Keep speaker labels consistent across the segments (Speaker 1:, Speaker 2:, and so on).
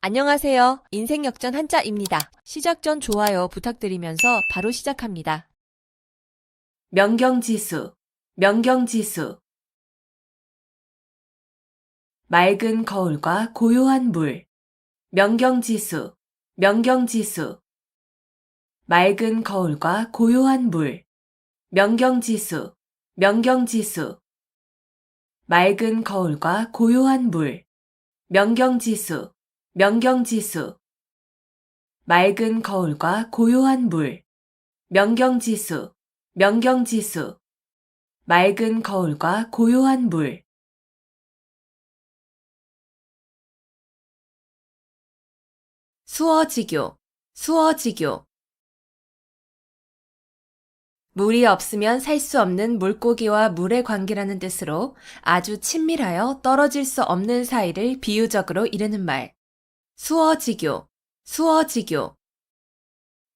Speaker 1: 안녕하세요. 인생역전 한자입니다. 시작 전 좋아요 부탁드리면서 바로 시작합니다.
Speaker 2: 명경지수, 명경지수. 맑은 거울과 고요한 물. 명경지수, 명경지수. 맑은 거울과 고요한 물. 명경지수, 명경지수. 맑은 거울과 고요한 물. 명경지수, 명경지수. 맑은 거울과 고요한 물. 명경지수, 명경지수. 맑은 거울과 고요한 물. 수어지교, 수어지교. 물이 없으면 살 수 없는 물고기와 물의 관계라는 뜻으로 아주 친밀하여 떨어질 수 없는 사이를 비유적으로 이르는 말. 수어지교, 수어지교.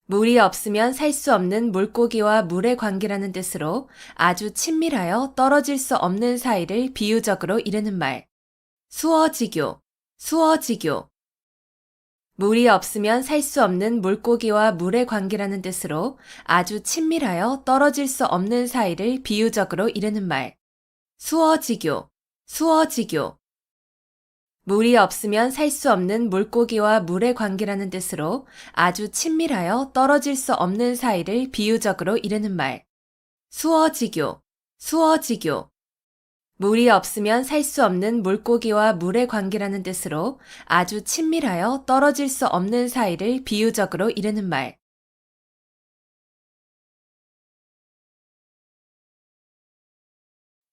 Speaker 2: 물이 없으면 살 수 없는 물고기와 물의 관계라는 뜻으로 아주 친밀하여 떨어질 수 없는 사이를 비유적으로 이르는 말. 수어지교, 수어지교. 물이 없으면 살 수 없는 물고기와 물의 관계라는 뜻으로 아주 친밀하여 떨어질 수 없는 사이를 비유적으로 이르는 말. 수어지교, 수어지교. 물이 없으면 살 수 없는 물고기와 물의 관계라는 뜻으로 아주 친밀하여 떨어질 수 없는 사이를 비유적으로 이르는 말. 수어지교, 수어지교. 물이 없으면 살 수 없는 물고기와 물의 관계라는 뜻으로 아주 친밀하여 떨어질 수 없는 사이를 비유적으로 이르는 말.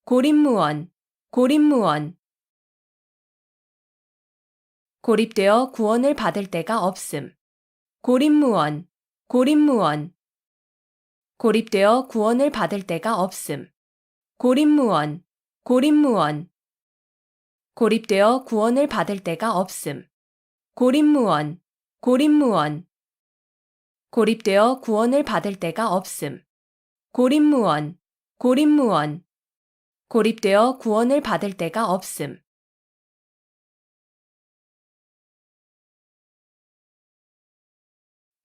Speaker 2: 고립무원, 고립무원. 고립되어 구원을 받을 데가 없음. 고립무원, 고립무원. 고립되어 구원을 받을 데가 없음. 고립무원, 고립무원. 고립되어 구원을 받을 데가 없음. 고립무원, 고립무원. 고립되어 구원을 받을 데가 없음. 고립무원, 고립무원. 고립되어 구원을 받을 데가 없음.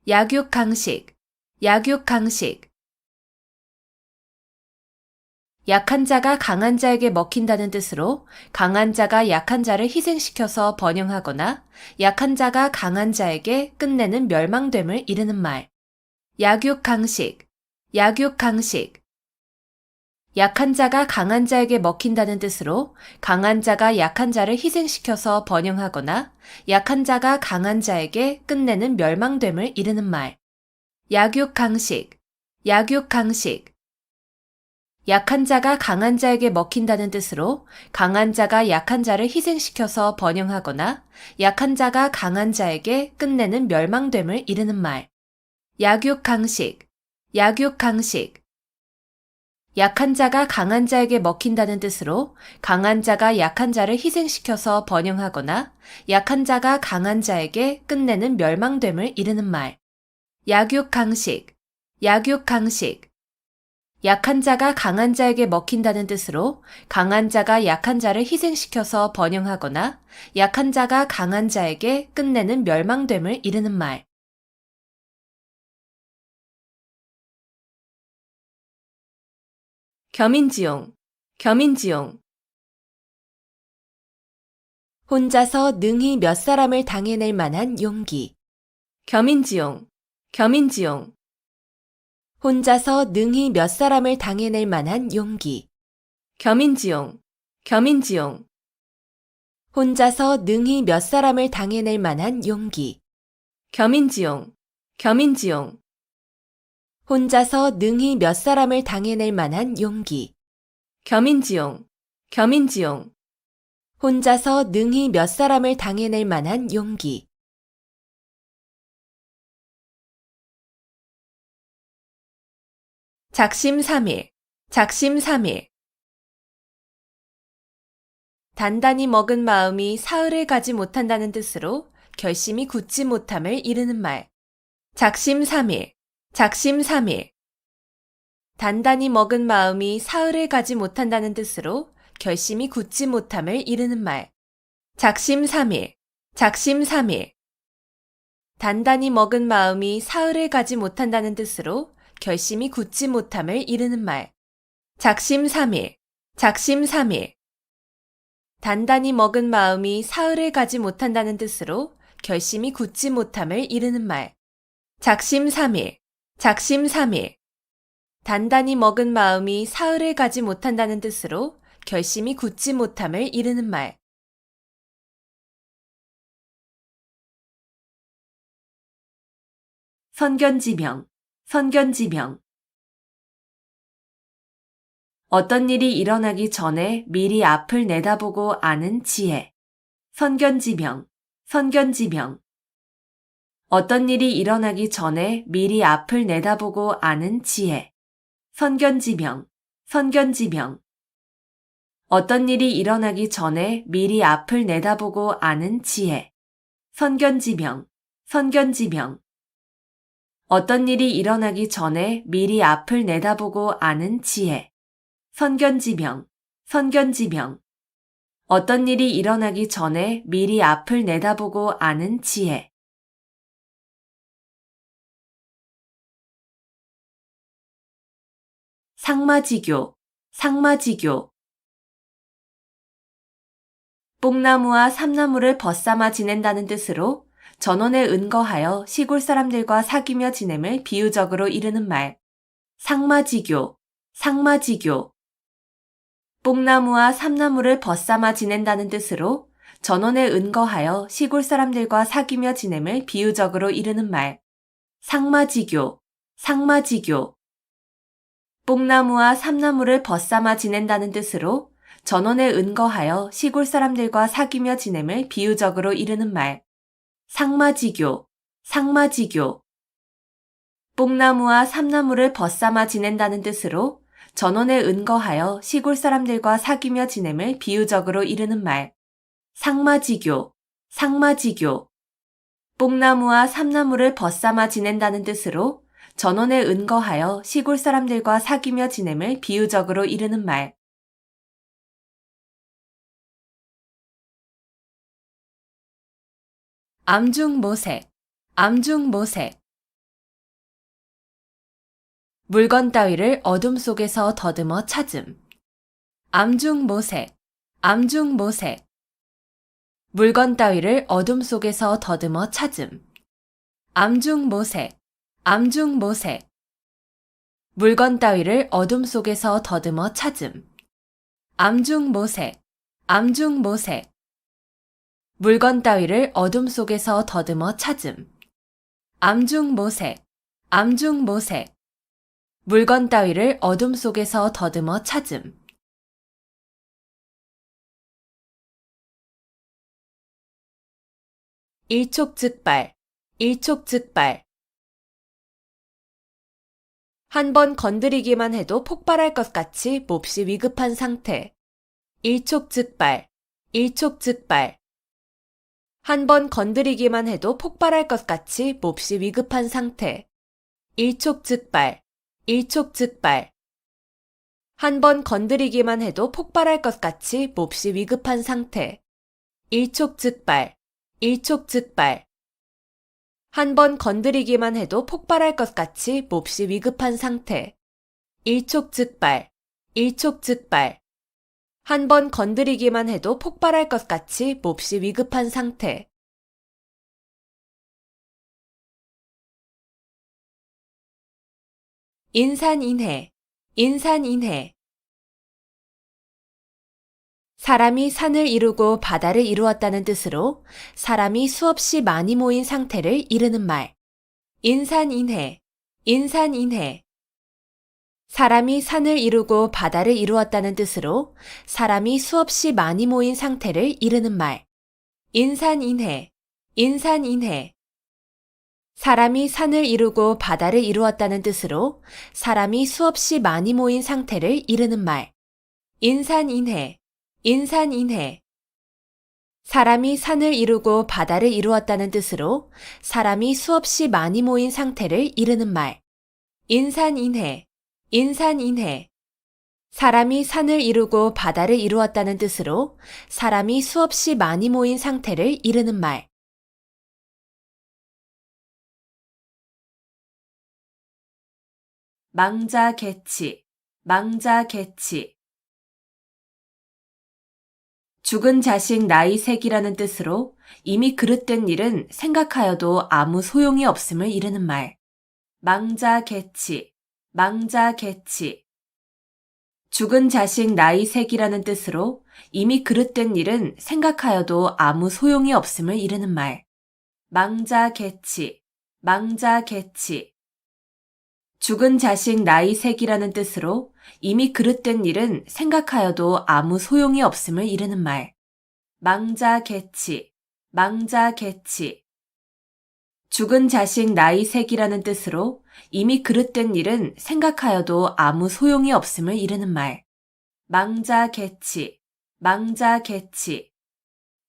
Speaker 2: 약육강식, 약육강식. 약한 자가 강한 자에게 먹힌다는 뜻으로 강한 자가 약한 자를 희생시켜서 번영하거나 약한 자가 강한 자에게 끝내는 멸망됨을 이르는 말. 약육강식, 약육강식. 약한 자가 강한 자에게 먹힌다는 뜻으로 강한 자가 약한 자를 희생시켜서 번영하거나 약한 자가 강한 자에게 끝내는 멸망됨을 이르는 말. 약육강식, 약육강식. 약한 자가 강한 자에게 먹힌다는 뜻으로 강한 자가 약한 자를 희생시켜서 번영하거나 약한 자가 강한 자에게 끝내는 멸망됨을 이르는 말. 약육강식, 약육강식. 약한 자가 강한 자에게 먹힌다는 뜻으로 강한 자가 약한 자를 희생시켜서 번영하거나 약한 자가 강한 자에게 끝내는 멸망됨을 이르는 말. 약육강식, 약육강식. 약한 자가 강한 자에게 먹힌다는 뜻으로 강한 자가 약한 자를 희생시켜서 번영하거나 약한 자가 강한 자에게 끝내는 멸망됨을 이르는 말. 겸인지용, 겸인지용. 혼자서 능히 몇 사람을 당해낼 만한 용기. 겸인지용, 겸인지용. 혼자서 능히 몇 사람을 당해낼 만한 용기. 겸인지용, 겸인지용. 혼자서 능히 몇 사람을 당해낼 만한 용기. 겸인지용, 겸인지용. 혼자서 능히 몇 사람을 당해낼 만한 용기. 겸인지용, 겸인지용. 혼자서 능히 몇 사람을 당해낼 만한 용기. 작심삼일, 작심삼일. 단단히 먹은 마음이 사흘을 가지 못한다는 뜻으로 결심이 굳지 못함을 이르는 말. 작심삼일, 작심삼일. 단단히 먹은 마음이 사흘을 가지 못한다는 뜻으로 결심이 굳지 못함을 이르는 말. 작심삼일, 작심삼일. 단단히 먹은 마음이 사흘을 가지 못한다는 뜻으로 결심이 굳지 못함을 이르는 말. 작심삼일, 작심삼일. 단단히 먹은 마음이 사흘을 가지 못한다는 뜻으로 결심이 굳지 못함을 이르는 말. 작심삼일, 작심삼일. 단단히 먹은 마음이 사흘을 가지 못한다는 뜻으로 결심이 굳지 못함을 이르는 말. 선견지명, 선견지명. 어떤 일이 일어나기 전에 미리 앞을 내다보고 아는 지혜. 선견지명, 선견지명. 어떤 일이 일어나기 전에 미리 앞을 내다보고 아는 지혜. 선견지명, 선견지명. 어떤 일이 일어나기 전에 미리 앞을 내다보고 아는 지혜. 선견지명, 선견지명. 어떤 일이 일어나기 전에 미리 앞을 내다보고 아는 지혜. 선견지명, 선견지명. 어떤 일이 일어나기 전에 미리 앞을 내다보고 아는 지혜. 상마지교, 상마지교. 뽕나무와 삼나무를 벗삼아 지낸다는 뜻으로 전원에 은거하여 시골 사람들과 사귀며 지냄을 비유적으로 이르는 말. 상마지교, 상마지교. 뽕나무와 삼나무를 벗삼아 지낸다는 뜻으로 전원에 은거하여 시골 사람들과 사귀며 지냄을 비유적으로 이르는 말. 상마지교, 상마지교. 뽕나무와 삼나무를 벗삼아 지낸다는 뜻으로 전원에 은거하여 시골 사람들과 사귀며 지냄을 비유적으로 이르는 말. 상마지교, 상마지교. 뽕나무와 삼나무를 벗삼아 지낸다는 뜻으로 전원에 은거하여 시골 사람들과 사귀며 지냄을 비유적으로 이르는 말. 상마지교, 상마지교. 뽕나무와 삼나무를 벗삼아 지낸다는 뜻으로 전원에 은거하여 시골 사람들과 사귀며 지냄을 비유적으로 이르는 말. 암중모색, 암중모색. 물건 따위를 어둠 속에서 더듬어 찾음. 암중모색, 암중모색. 물건 따위를 어둠 속에서 더듬어 찾음. 암중모색, 암중모색. 물건 따위를 어둠 속에서 더듬어 찾음. 암중모색, 암중모색. 물건 따위를 어둠 속에서 더듬어 찾음. 암중모색, 암중모색. 물건 따위를 어둠 속에서 더듬어 찾음. 일촉즉발, 일촉즉발. 한 번 건드리기만 해도 폭발할 것 같이 몹시 위급한 상태. 일촉즉발, 일촉즉발. 한 번 건드리기만 해도 폭발할 것 같이 몹시 위급한 상태. 일촉즉발, 일촉즉발. 한 번 건드리기만 해도 폭발할 것 같이 몹시 위급한 상태. 일촉즉발, 일촉즉발. 한 번 건드리기만 해도 폭발할 것 같이 몹시 위급한 상태. 일촉즉발, 일촉즉발. 한 번 건드리기만 해도 폭발할 것 같이 몹시 위급한 상태. 인산인해, 인산인해. 사람이 산을 이루고 바다를 이루었다는 뜻으로 사람이 수없이 많이 모인 상태를 이르는 말. 인산인해, 인산인해. 사람이 산을 이루고 바다를 이루었다는 뜻으로 사람이 수없이 많이 모인 상태를 이르는 말. 인산인해, 인산인해. 사람이 산을 이루고 바다를 이루었다는 뜻으로 사람이 수없이 많이 모인 상태를 이르는 말. 인산인해, 인산인해. 사람이 산을 이루고 바다를 이루었다는 뜻으로 사람이 수없이 많이 모인 상태를 이르는 말. 인산인해, 인산인해. 사람이 산을 이루고 바다를 이루었다는 뜻으로 사람이 수없이 많이 모인 상태를 이르는 말. 망자개치, 망자개치. 죽은 자식 나이색이라는 뜻으로 이미 그릇된 일은 생각하여도 아무 소용이 없음을 이르는 말. 망자개치, 망자개치. 죽은 자식 나이색이라는 뜻으로 이미 그릇된 일은 생각하여도 아무 소용이 없음을 이르는 말. 망자개치, 망자개치. 죽은 자식 나이색이라는 뜻으로 이미 그릇된 일은 생각하여도 아무 소용이 없음을 이르는 말. 망자개치, 망자개치. 죽은 자식 나이색이라는 뜻으로 이미 그릇된 일은 생각하여도 아무 소용이 없음을 이르는 말. 망자개치, 망자개치.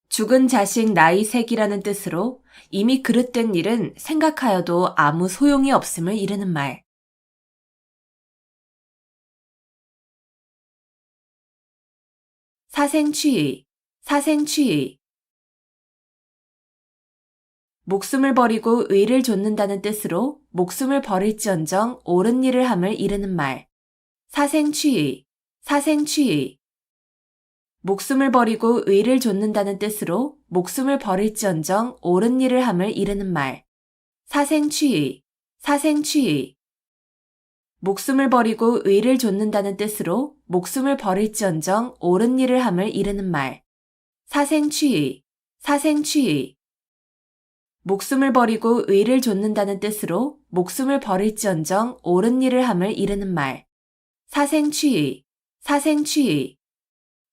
Speaker 2: 죽은 자식 나이색이라는 뜻으로 이미 그릇된 일은 생각하여도 아무 소용이 없음을 이르는 말. 사생취의, 사생취의. 목숨을 버리고 의를 좇는다는 뜻으로 목숨을 버릴지언정 옳은 일을 함을 이르는 말. 사생취의, 사생취의. 목숨을 버리고 의를 좇는다는 뜻으로 목숨을 버릴지언정 옳은 일을 함을 이르는 말. 사생취의, 사생취의. 목숨을 버리고 의를 좇는다는 뜻으로 목숨을 버릴지언정 옳은 일을 함을 이르는 말. 사생취의, 사생취의. 목숨을 버리고 의를 좇는다는 뜻으로 목숨을 버릴지언정 옳은 일을 함을 이르는 말. 사생취의, 사생취의.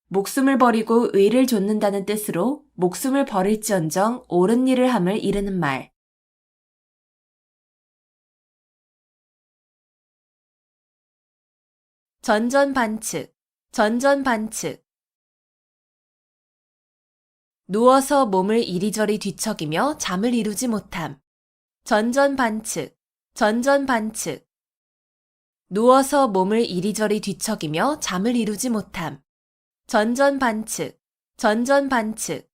Speaker 2: 목숨을 버리고 의를 좇는다는 뜻으로 목숨을 버릴지언정 옳은 일을 함을 이르는 말. 전전반측, 전전반측. 누워서 몸을 이리저리 뒤척이며 잠을 이루지 못함. 전전반측, 전전반측. 누워서 몸을 이리저리 뒤척이며 잠을 이루지 못함. 전전반측, 전전반측.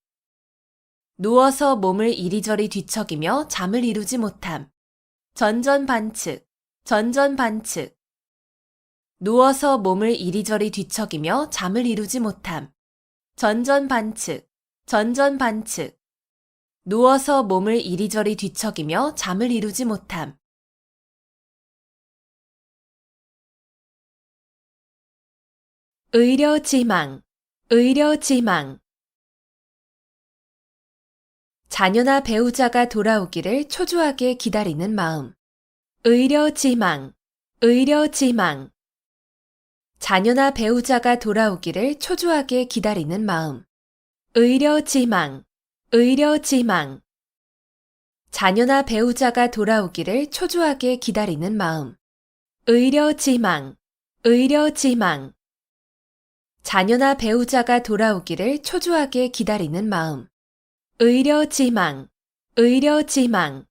Speaker 2: 누워서 몸을 이리저리 뒤척이며 잠을 이루지 못함. 전전반측, 전전반측. 누워서 몸을 이리저리 뒤척이며 잠을 이루지 못함. 전전반측, 전전반측. 누워서 몸을 이리저리 뒤척이며 잠을 이루지 못함. 의려지망, 의려지망. 자녀나 배우자가 돌아오기를 초조하게 기다리는 마음. 의려지망, 의려지망. 자녀나 배우자가 돌아오기를 초조하게 기다리는 마음. 의려지망, 의려지망. 자녀나 배우자가 돌아오기를 초조하게 기다리는 마음. 의려지망, 의려지망. 자녀나 배우자가 돌아오기를 초조하게 기다리는 마음. 의려지망, 의려지망.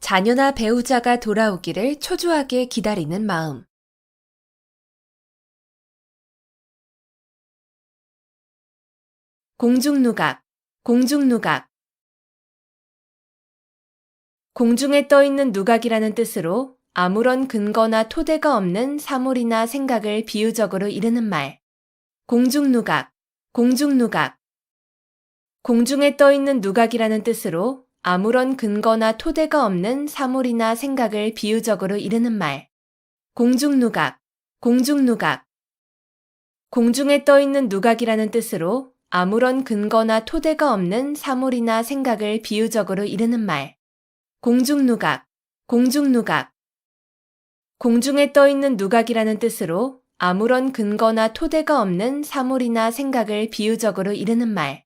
Speaker 2: 자녀나 배우자가 돌아오기를 초조하게 기다리는 마음. 공중누각, 공중누각. 공중에 떠있는 누각이라는 뜻으로 아무런 근거나 토대가 없는 사물이나 생각을 비유적으로 이르는 말. 공중누각, 공중누각. 공중에 떠있는 누각이라는 뜻으로 아무런 근거나 토대가 없는 사물이나 생각을 비유적으로 이르는 말. 공중누각, 공중누각. 공중에 떠있는 누각이라는 뜻으로 아무런 근거나 토대가 없는 사물이나 생각을 비유적으로 이르는 말. 공중누각, 공중누각. 공중에 떠있는 누각이라는 뜻으로 아무런 근거나 토대가 없는 사물이나 생각을 비유적으로 이르는 말.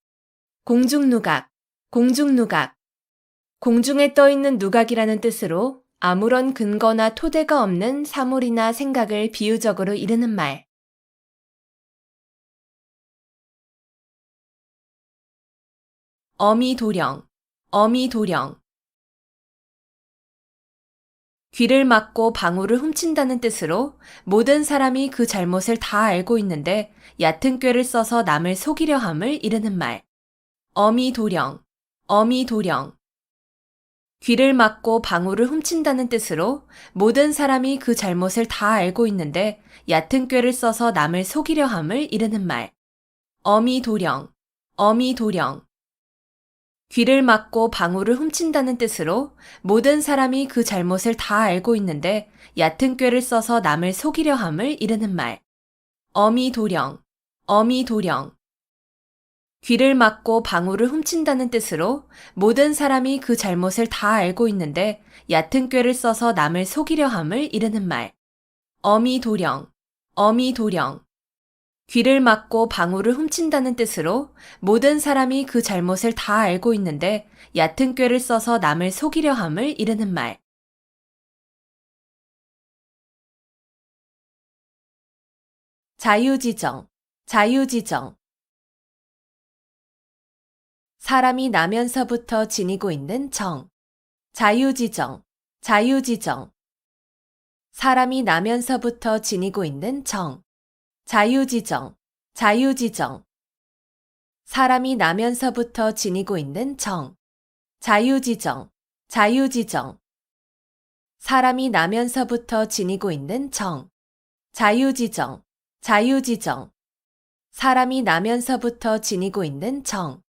Speaker 2: 공중누각, 공중누각. 공중에 떠있는 누각이라는 뜻으로 아무런 근거나 토대가 없는 사물이나 생각을 비유적으로 이르는 말. 어미도령, 어미도령. 귀를 막고 방울을 훔친다는 뜻으로 모든 사람이 그 잘못을 다 알고 있는데 얕은 꾀를 써서 남을 속이려 함을 이르는 말. 어미도령, 어미도령. 귀를 막고 방울을 훔친다는 뜻으로 모든 사람이 그 잘못을 다 알고 있는데 얕은 꾀를 써서 남을 속이려 함을 이르는 말. 어미도령, 어미도령. 귀를 막고 방울을 훔친다는 뜻으로 모든 사람이 그 잘못을 다 알고 있는데 얕은 꾀를 써서 남을 속이려 함을 이르는 말. 어미도령, 어미도령. 귀를 막고 방울을 훔친다는 뜻으로 모든 사람이 그 잘못을 다 알고 있는데 얕은 꾀를 써서 남을 속이려 함을 이르는 말. 어미도령, 어미도령. 귀를 막고 방울을 훔친다는 뜻으로 모든 사람이 그 잘못을 다 알고 있는데 얕은 꾀를 써서 남을 속이려 함을 이르는 말. 자유지정, 자유지정. 사람이 나면서부터 지니고 있는 정. 자유지정, 자유지정. 사람이 나면서부터 지니고 있는 정. 자유지정, 자유지정. 사람이 나면서부터 지니고 있는 정. 자유지정, 자유지정. 사람이 나면서부터 지니고 있는 정. 자유지정, 자유지정. 사람이 나면서부터 지니고 있는 정.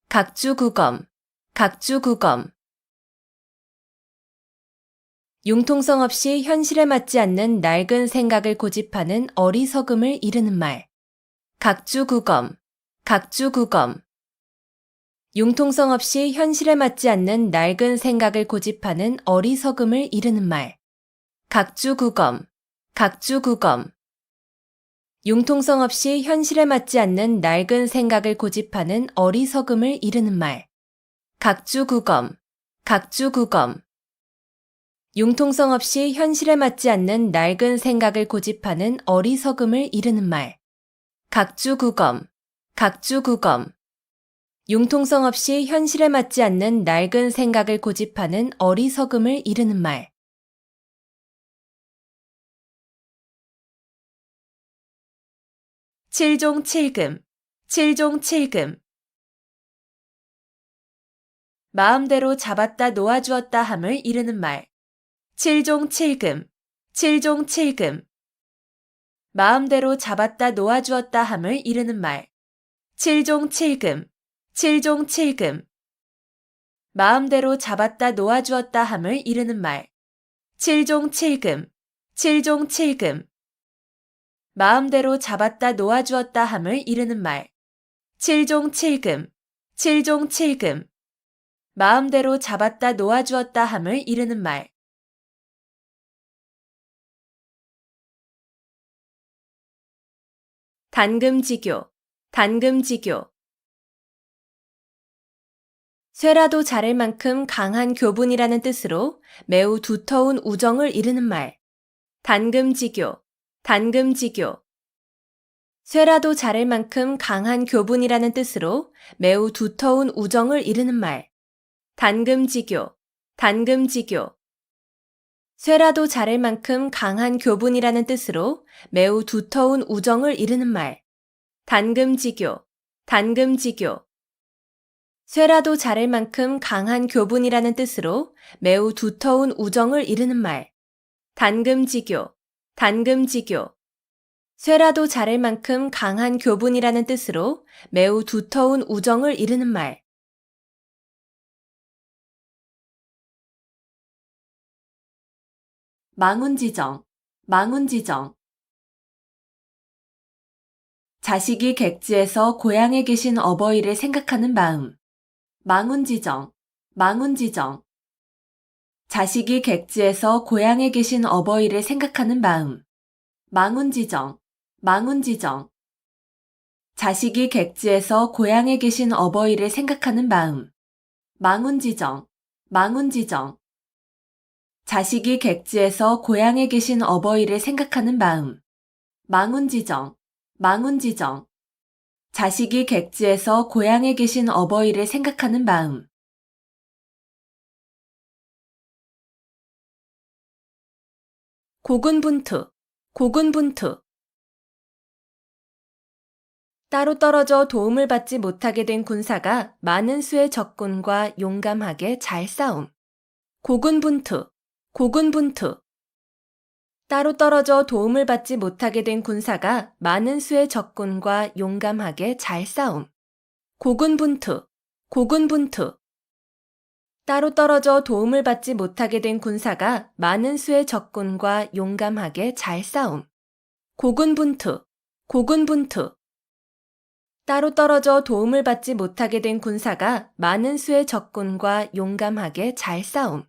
Speaker 2: 각주구검, 각주구검. 융통성 없이 현실에 맞지 않는 낡은 생각을 고집하는 어리석음을 이르는 말. 각주구검, 각주구검. 융통성 없이 현실에 맞지 않는 낡은 생각을 고집하는 어리석음을 이르는 말. 각주구검, 각주구검. 융통성 없이 현실에 맞지 않는 낡은 생각을 고집하는 어리석음을 이르는 말. 각주구검, 각주구검. 융통성 없이 현실에 맞지 않는 낡은 생각을 고집하는 어리석음을 이르는 말. 각주구검, 각주구검. 융통성 없이 현실에 맞지 않는 낡은 생각을 고집하는 어리석음을 이르는 말. 칠종칠금, 칠종칠금. 마음대로 잡았다 놓아주었다 함을 이르는 말. 칠종칠금, 칠종칠금. 마음대로 잡았다 놓아주었다 함을 이르는 말. 칠종칠금, 칠종칠금. 마음대로 잡았다 놓아주었다 함을 이르는 말. 칠종칠금, 칠종칠금. 마음대로 잡았다 놓아주었다 함을 이르는 말. 칠종칠금, 칠종칠금. 마음대로 잡았다 놓아주었다 함을 이르는 말. 단금지교, 단금지교. 쇠라도 자를 만큼 강한 교분이라는 뜻으로 매우 두터운 우정을 이르는 말. 단금지교, 단금지교. 쇠라도 자를 만큼 강한 교분이라는 뜻으로 매우 두터운 우정을 이르는 말. 단금지교, 단금지교. 쇠라도 자를 만큼 강한 교분이라는 뜻으로 매우 두터운 우정을 이르는 말. 단금지교, 단금지교. 쇠라도 자를 만큼 강한 교분이라는 뜻으로 매우 두터운 우정을 이르는 말. 단금지교, 단금지교. 쇠라도 자를 만큼 강한 교분이라는 뜻으로 매우 두터운 우정을 이르는 말. 망운지정, 망운지정. 자식이 객지에서 고향에 계신 어버이를 생각하는 마음. 망운지정, 망운지정. 자식이 객지에서 고향에 계신 어버이를 생각하는 마음. 망운지정, 망운지정. 자식이 객지에서 고향에 계신 어버이를 생각하는 마음. 망운지정, 망운지정. 자식이 객지에서 고향에 계신 어버이를 생각하는 마음. 망운지정, 망운지정. 자식이 객지에서 고향에 계신 어버이를 생각하는 마음. 고군분투, 고군분투. 따로 떨어져 도움을 받지 못하게 된 군사가 많은 수의 적군과 용감하게 잘 싸움. 고군분투, 고군분투. 따로 떨어져 도움을 받지 못하게 된 군사가 많은 수의 적군과 용감하게 잘 싸움. 고군분투, 고군분투. 따로 떨어져 도움을 받지 못하게 된 군사가 많은 수의 적군과 용감하게 잘 싸움. 고군분투, 고군분투. 따로 떨어져 도움을 받지 못하게 된 군사가 많은 수의 적군과 용감하게 잘 싸움.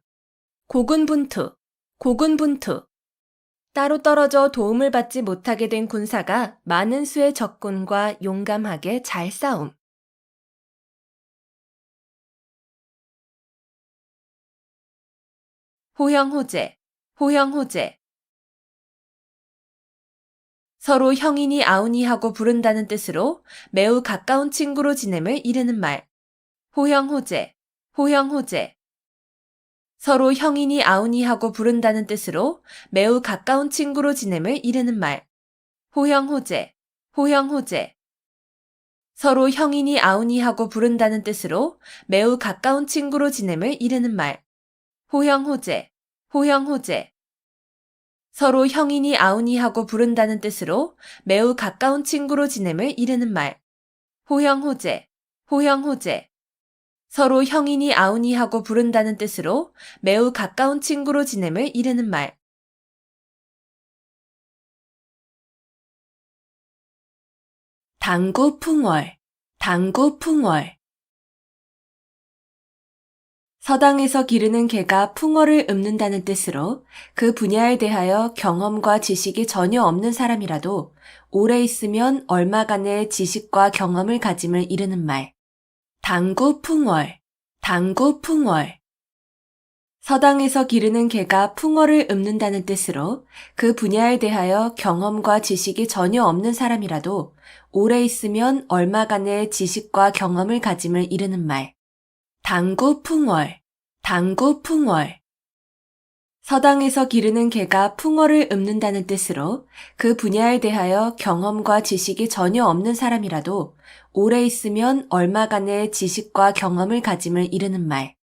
Speaker 2: 고군분투, 고군분투. 따로 떨어져 도움을 받지 못하게 된 군사가 많은 수의 적군과 용감하게 잘 싸움. 호형호재, 호형호재. 서로 형이니 아우니 하고 부른다는 뜻으로 매우 가까운 친구로 지냄을 이르는 말. 호형호재, 호형호재. 서로 형이니 아우니 하고 부른다는 뜻으로 매우 가까운 친구로 지냄을 이르는 말. 호형호재, 호형호재. 서로 형이니 아우니 하고 부른다는 뜻으로 매우 가까운 친구로 지냄을 이르는 말. 호형호재, 호형호재. 서로 형이니 아우니 하고 부른다는 뜻으로 매우 가까운 친구로 지냄을 이르는 말. 호형호재, 호형호재. 서로 형이니 아우니 하고 부른다는 뜻으로 매우 가까운 친구로 지냄을 이르는 말. 당구풍월, 당구풍월. 서당에서 기르는 개가 풍어를 읊는다는 뜻으로 그 분야에 대하여 경험과 지식이 전혀 없는 사람이라도 오래 있으면 얼마간의 지식과 경험을 가짐을 이르는 말. 당구풍월, 당구풍월. 서당에서 기르는 개가 풍어를 읊는다는 뜻으로 그 분야에 대하여 경험과 지식이 전혀 없는 사람이라도 오래 있으면 얼마간의 지식과 경험을 가짐을 이르는 말. 당구풍월, 당구풍월. 서당에서 기르는 개가 풍어를 읊는다는 뜻으로 그 분야에 대하여 경험과 지식이 전혀 없는 사람이라도 오래 있으면 얼마간의 지식과 경험을 가짐을 이르는 말.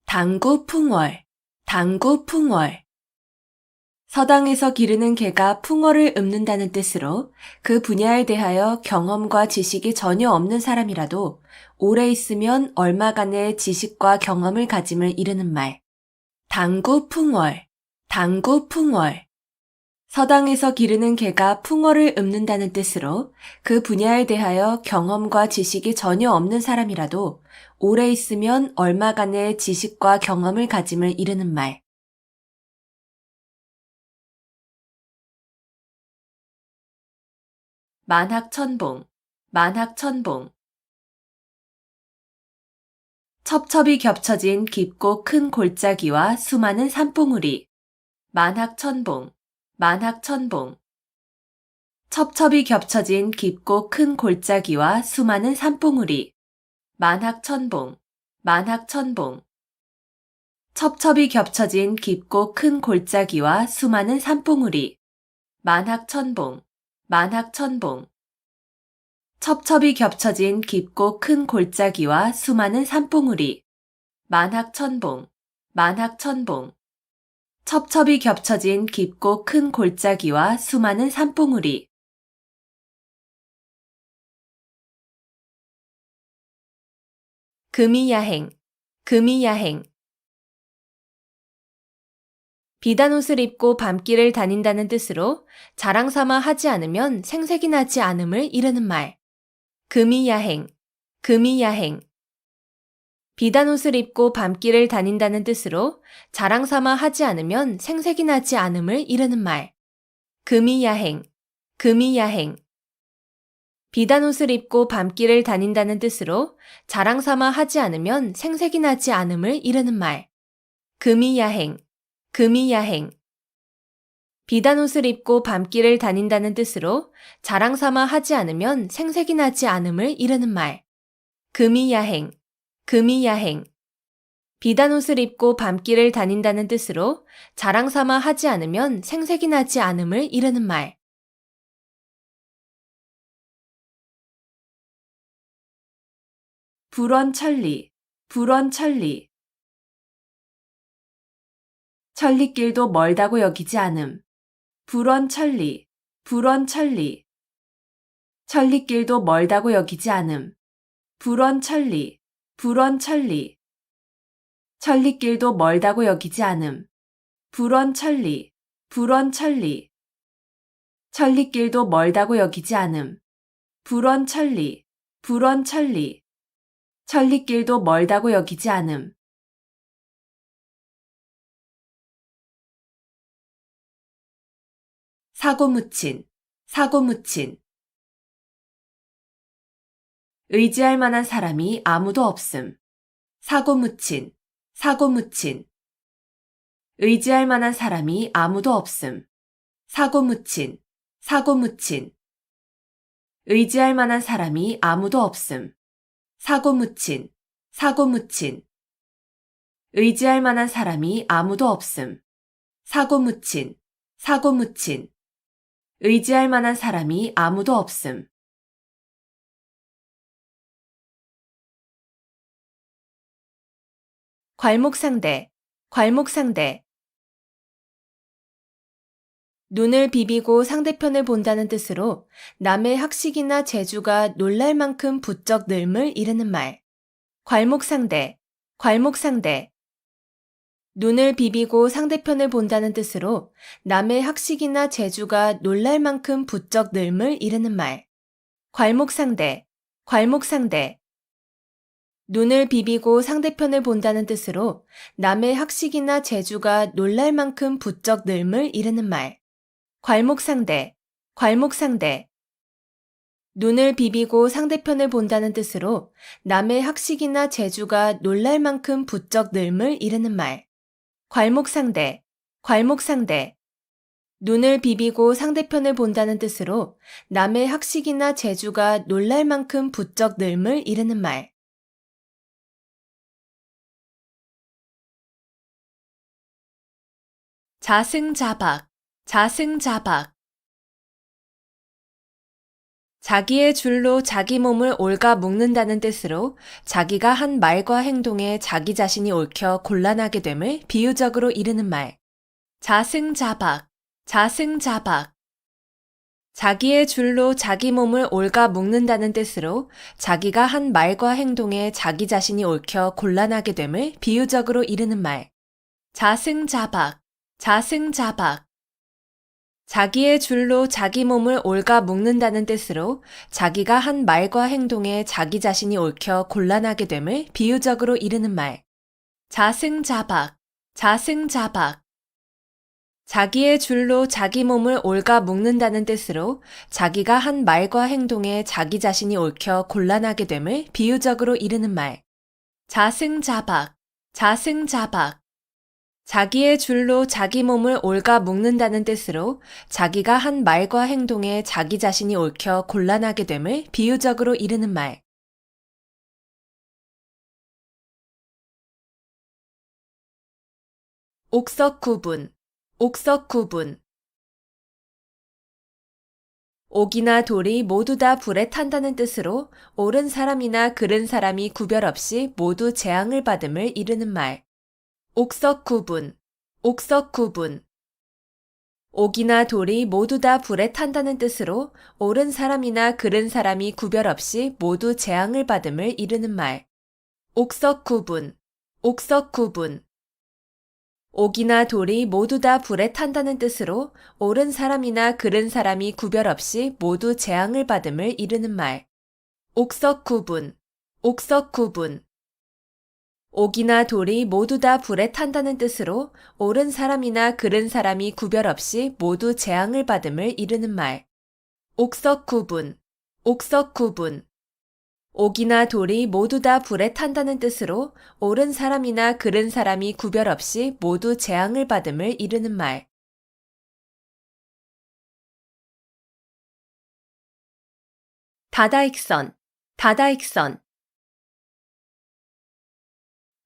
Speaker 2: 당구풍월, 당구풍월. 서당에서 기르는 개가 풍어를 읊는다는 뜻으로 그 분야에 대하여 경험과 지식이 전혀 없는 사람이라도 오래 있으면 얼마간의 지식과 경험을 가짐을 이르는 말. 당구풍월, 당구풍월. 서당에서 기르는 개가 풍어를 읊는다는 뜻으로 그 분야에 대하여 경험과 지식이 전혀 없는 사람이라도 오래 있으면 얼마간의 지식과 경험을 가짐을 이르는 말. 만학천봉, 만학천봉. 첩첩이 겹쳐진 깊고 큰 골짜기와 수많은 산봉우리. 만학천봉, 만학천봉. 첩첩이 겹쳐진 깊고 큰 골짜기와 수많은 산봉우리. 만학천봉, 만학천봉. 첩첩이 겹쳐진 깊고 큰 골짜기와 수많은 산봉우리. 만학천봉, 만학천봉. 첩첩이 겹쳐진 깊고 큰 골짜기와 수많은 산봉우리. 만학천봉, 만학천봉. 첩첩이 겹쳐진 깊고 큰 골짜기와 수많은 산봉우리. 금이야행, 금이야행. 비단옷을 입고 밤길을 다닌다는 뜻으로 자랑삼아 하지 않으면 생색이 나지 않음을 이르는 말. 금이야행, 금이야행. 비단옷을 입고 밤길을 다닌다는 뜻으로 자랑삼아 하지 않으면 생색이 나지 않음을 이르는 말. 금이야행, 금이야행. 비단옷을 입고 밤길을 다닌다는 뜻으로 자랑삼아 하지 않으면 생색이 나지 않음을 이르는 말. 금이야행, 금이야행. 비단옷을 입고 밤길을 다닌다는 뜻으로 자랑삼아 하지 않으면 생색이 나지 않음을 이르는 말. 금이야행, 금이야행. 비단옷을 입고 밤길을 다닌다는 뜻으로 자랑삼아 하지 않으면 생색이 나지 않음을 이르는 말. 불원천리, 불원천리. 천리길도 멀다고 여기지 않음. 불원천리, 불원천리. 천리길도 멀다고 여기지 않음. 불원천리, 불원천리. 천리길도 멀다고 여기지 않음. 불원천리, 불원천리. 천리길도 멀다고 여기지 않음. 불원천리, 불원천리. 천리길도 멀다고 여기지 않음. 사고묻힌, 사고묻힌. 의지할 만한 사람이 아무도 없음. 사고묻힌, 사고묻힌. 의지할 만한 사람이 아무도 없음. 사고묻힌, 사고묻힌. 의지할 만한 사람이 아무도 없음. 사고묻힌, 사고묻힌. 의지할 만한 사람이 아무도 없음. 사고묻힌, 사고묻힌. 의지할 만한 사람이 아무도 없음. 괄목상대, 괄목상대. 눈을 비비고 상대편을 본다는 뜻으로 남의 학식이나 재주가 놀랄 만큼 부쩍 늘음을 이르는 말. 괄목상대, 괄목상대. 눈을 비비고 상대편을 본다는 뜻으로 남의 학식이나 재주가 놀랄 만큼 부쩍 늘음을 이르는 말. 괄목상대, 괄목상대. 눈을 비비고 상대편을 본다는 뜻으로 남의 학식이나 재주가 놀랄 만큼 부쩍 늘음을 이르는 말. 괄목상대, 괄목상대. 눈을 비비고 상대편을 본다는 뜻으로 남의 학식이나 재주가 놀랄 만큼 부쩍 늘음을 이르는 말. 괄목상대, 괄목상대. 눈을 비비고 상대편을 본다는 뜻으로 남의 학식이나 재주가 놀랄 만큼 부쩍 늘음을 이르는 말. 자승자박, 자승자박. 자기의 줄로 자기 몸을 옳가 묶는다는 뜻으로 자기가 한 말과 행동에 자기 자신이 옳혀 곤란하게 됨을 비유적으로 이르는 말. 자승자박, 자승자박. 자기의 줄로 자기 몸을 옳가 묶는다는 뜻으로 자기가 한 말과 행동에 자기 자신이 옳혀 곤란하게 됨을 비유적으로 이르는 말. 자승자박, 자승자박. 자기의 줄로 자기 몸을 옳가 묶는다는 뜻으로 자기가 한 말과 행동에 자기 자신이 옳혀 곤란하게 됨을 비유적으로 이르는 말. 자승자박, 자승자박. 자기의 줄로 자기 몸을 옳가 묶는다는 뜻으로 자기가 한 말과 행동에 자기 자신이 옳혀 곤란하게 됨을 비유적으로 이르는 말. 자승자박, 자승자박. 자기의 줄로 자기 몸을 옳가 묶는다는 뜻으로 자기가 한 말과 행동에 자기 자신이 옳혀 곤란하게 됨을 비유적으로 이르는 말. 옥석구분, 옥석구분. 옥이나 돌이 모두 다 불에 탄다는 뜻으로 옳은 사람이나 그른 사람이 구별 없이 모두 재앙을 받음을 이르는 말. 옥석구분, 옥석구분. 옥이나 돌이 모두 다 불에 탄다는 뜻으로 옳은 사람이나 그른 사람이 구별 없이 모두 재앙을 받음을 이르는 말. 옥석구분, 옥석구분. 옥이나 돌이 모두 다 불에 탄다는 뜻으로 옳은 사람이나 그른 사람이 구별 없이 모두 재앙을 받음을 이르는 말. 옥석구분, 옥석구분. 옥이나 돌이 모두 다 불에 탄다는 뜻으로 옳은 사람이나 그른 사람이 구별 없이 모두 재앙을 받음을 이르는 말. 옥석구분, 옥석구분. 옥이나 돌이 모두 다 불에 탄다는 뜻으로 옳은 사람이나 그른 사람이 구별 없이 모두 재앙을 받음을 이르는 말. 다다익선, 다다익선.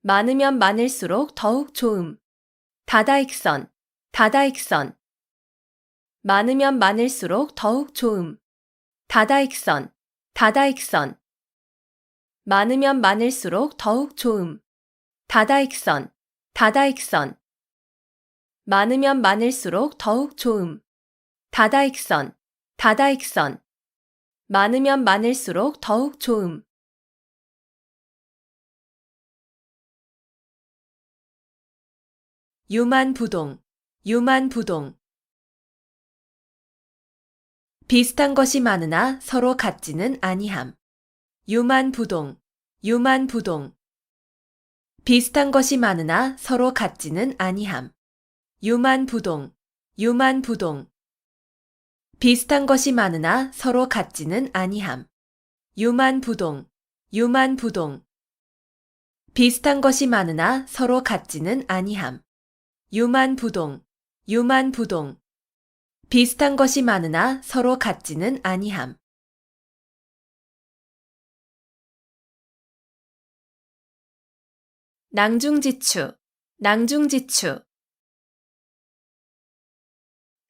Speaker 2: 많으면 많을수록 더욱 좋음. 다다익선, 다다익선. 많으면 많을수록 더욱 좋음. 다다익선, 다다익선. 많으면 많을수록 더욱 좋음. 다다익선, 다다익선. 많으면 많을수록 더욱 좋음. 다다익선, 다다익선. 많으면 많을수록 더욱 좋음. 유만부동, 유만부동. 비슷한 것이 많으나 서로 같지는 아니함. 유만부동, 유만부동. 비슷한 것이 많으나 서로 같지는 아니함. 유만부동, 유만부동. 비슷한 것이 많으나 서로 같지는 아니함. 유만부동, 유만부동. 비슷한 것이 많으나 서로 같지는 아니함. 유만부동, 유만부동. 비슷한 것이 많으나 서로 같지는 아니함. 낭중지추, 낭중지추.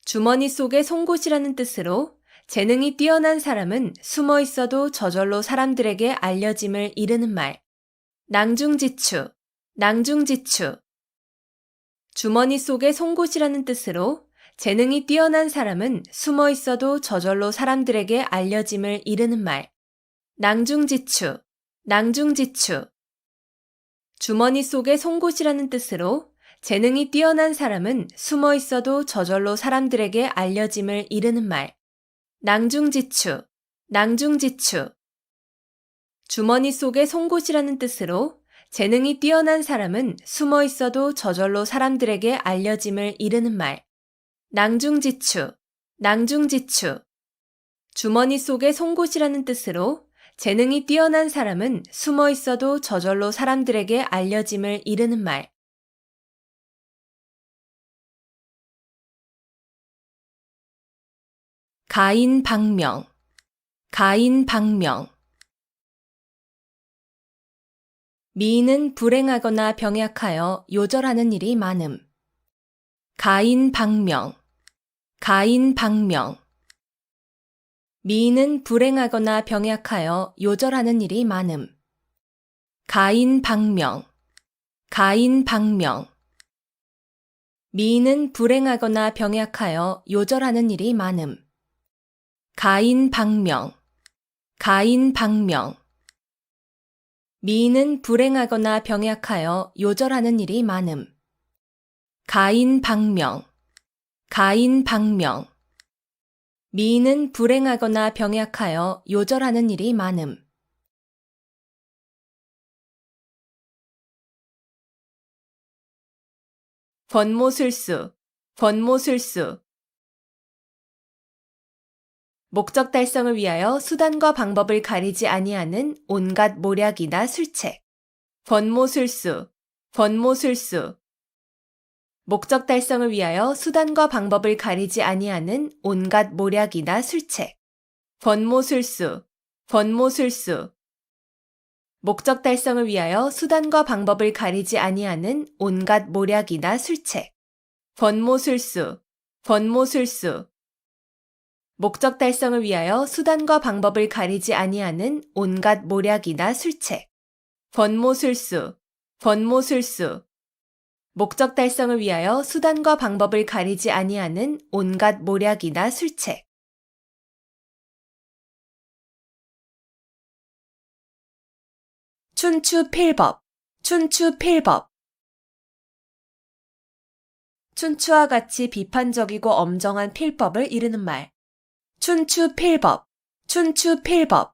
Speaker 2: 주머니 속에 송곳이라는 뜻으로 재능이 뛰어난 사람은 숨어 있어도 저절로 사람들에게 알려짐을 이르는 말. 낭중지추, 낭중지추. 주머니 속에 송곳이라는 뜻으로 재능이 뛰어난 사람은 숨어 있어도 저절로 사람들에게 알려짐을 이르는 말. 낭중지추, 낭중지추. 주머니 속에 송곳이라는 뜻으로 재능이 뛰어난 사람은 숨어 있어도 저절로 사람들에게 알려짐을 이르는 말. 낭중지추, 낭중지추. 주머니 속에 송곳이라는 뜻으로 재능이 뛰어난 사람은 숨어 있어도 저절로 사람들에게 알려짐을 이르는 말. 낭중지추, 낭중지추. 주머니 속에 송곳이라는 뜻으로 재능이 뛰어난 사람은 숨어 있어도 저절로 사람들에게 알려짐을 이르는 말. 가인방명, 가인방명. 미인은 불행하거나 병약하여 요절하는 일이 많음. 가인방명, 가인방명. 미인은 불행하거나 병약하여 요절하는 일이 많음. 가인방명, 가인방명. 미인은 불행하거나 병약하여 요절하는 일이 많음. 가인방명, 가인방명. 미인은 불행하거나 병약하여 요절하는 일이 많음. 가인방명, 가인방명. 미인은 불행하거나 병약하여 요절하는 일이 많음. 권모술수, 권모술수. 목적 달성을 위하여 수단과 방법을 가리지 아니하는 온갖 모략이나 술책. 권모술수, 권모술수. 목적 달성을 위하여 수단과 방법을 가리지 아니하는 온갖 모략이나 술책. 권모술수, 권모술수. 목적 달성을 위하여 수단과 방법을 가리지 아니하는 온갖 모략이나 술책. 권모술수, 권모술수. 목적 달성을 위하여 수단과 방법을 가리지 아니하는 온갖 모략이나 술책. 권모술수, 권모술수. 목적 달성을 위하여 수단과 방법을 가리지 아니하는 온갖 모략이나 술책. 춘추필법, 춘추필법. 춘추와 같이 비판적이고 엄정한 필법을 이르는 말. 춘추필법, 춘추필법.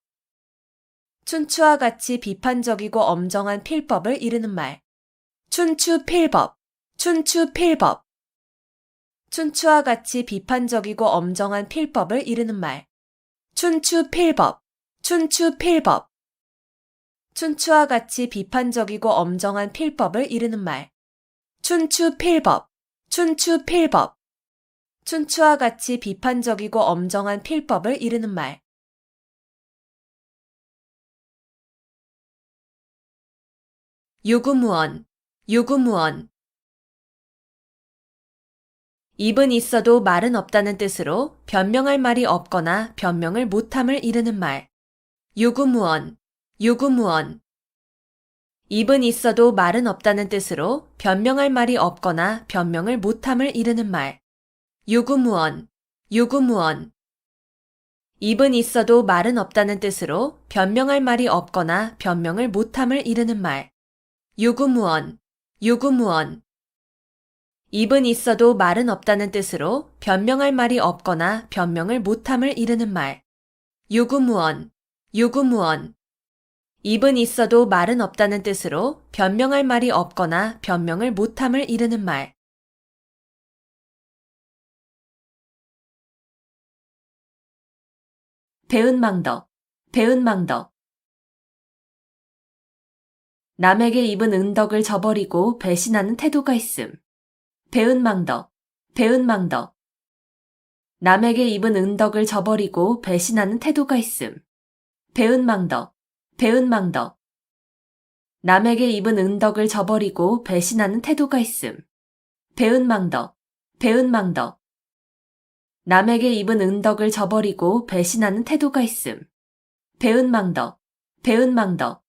Speaker 2: 춘추와 같이 비판적이고 엄정한 필법을 이르는 말. 춘추필법, 춘추필법. 춘추와 같이 비판적이고 엄정한 필법을 이르는 말. 춘추필법, 춘추필법. 춘추와 같이 비판적이고 엄정한 필법을 이르는 말. 춘추필법, 춘추필법. 춘추와 같이 비판적이고 엄정한 필법을 이르는 말. 유구무원, 유구무원. 입은 있어도 말은 없다는 뜻으로 변명할 말이 없거나 변명을 못함을 이르는 말. 유구무원, 유구무원. 입은 있어도 말은 없다는 뜻으로 변명할 말이 없거나 변명을 못함을 이르는 말. 유구무원, 유구무원. 입은 있어도 말은 없다는 뜻으로 변명할 말이 없거나 변명을 못함을 이르는 말. 유구무원, 유구무원. 입은 있어도 말은 없다는 뜻으로 변명할 말이 없거나 변명을 못함을 이르는 말. 유구무원, 유구무원. 입은 있어도 말은 없다는 뜻으로 변명할 말이 없거나 변명을 못함을 이르는 말. 배은망덕, 배은망덕. 남에게 입은 은덕을 저버리고 배신하는 태도가 있음. 배은망덕, 배은망덕. 남에게 입은 은덕을 저버리고 배신하는 태도가 있음. 배은망덕, 배은망덕. 남에게 입은 은덕을 저버리고 배신하는 태도가 있음. 배은망덕, 배은망덕. 남에게 입은 은덕을 저버리고 배신하는 태도가 있음. 배은망덕, 배은망덕.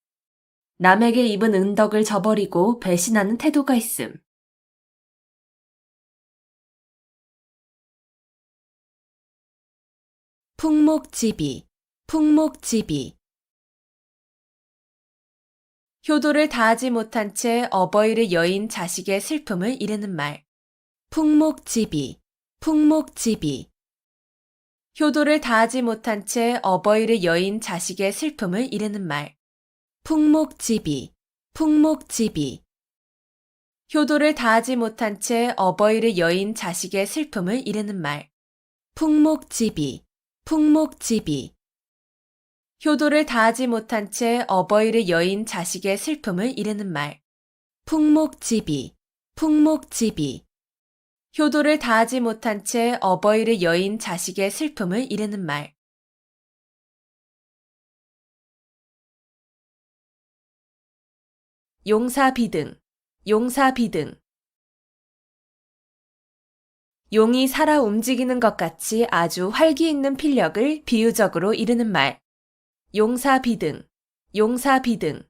Speaker 2: 남에게 입은 은덕을 저버리고 배신하는 태도가 있음. 풍목지비, 풍목지비. 효도를 다하지 못한 채 어버이를 여인 자식의 슬픔을 이르는 말. 풍목지비, 풍목지비. 효도를 다하지 못한 채 어버이를 여인 자식의 슬픔을 이르는 말. 풍목지비, 풍목지비. 효도를 다하지 못한 채 어버이를 여인 자식의 슬픔을 이르는 말. 풍목지비, 풍목지비. 효도를 다하지 못한 채 어버이를 여인 자식의 슬픔을 이르는 말. 풍목지비, 풍목지비. 효도를 다하지 못한 채 어버이를 여인 자식의 슬픔을 이르는 말. 용사비등, 용사비등. 용이 살아 움직이는 것 같이 아주 활기 있는 필력을 비유적으로 이르는 말. 용사비등, 용사비등.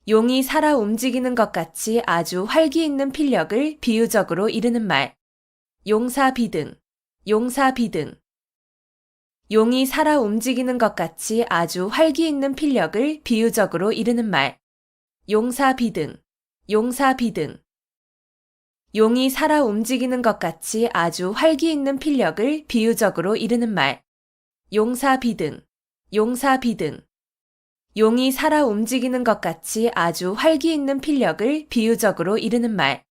Speaker 2: 용이 살아 움직이는 것 같이 아주 활기 있는 필력을 비유적으로 이르는 말. 용사비등, 용사비등. 용이 살아 움직이는 것 같이 아주 활기 있는 필력을 비유적으로 이르는 말. 용사비등, 용사비등. 용이 살아 움직이는 것 같이 아주 활기 있는 필력을 비유적으로 이르는 말. 용사비등, 용사비등. 용이 살아 움직이는 것 같이 아주 활기 있는 필력을 비유적으로 이르는 말.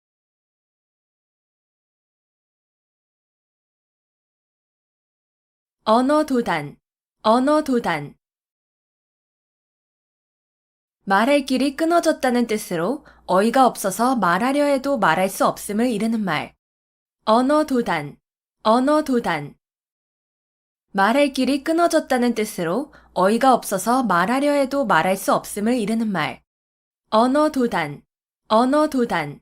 Speaker 2: 언어도단, 언어도단. 말할 길이 끊어졌다는 뜻으로 어이가 없어서 말하려 해도 말할 수 없음을 이르는 말. 언어도단, 언어도단. 말할 길이 끊어졌다는 뜻으로 어이가 없어서 말하려 해도 말할 수 없음을 이르는 말. 언어도단, 언어도단.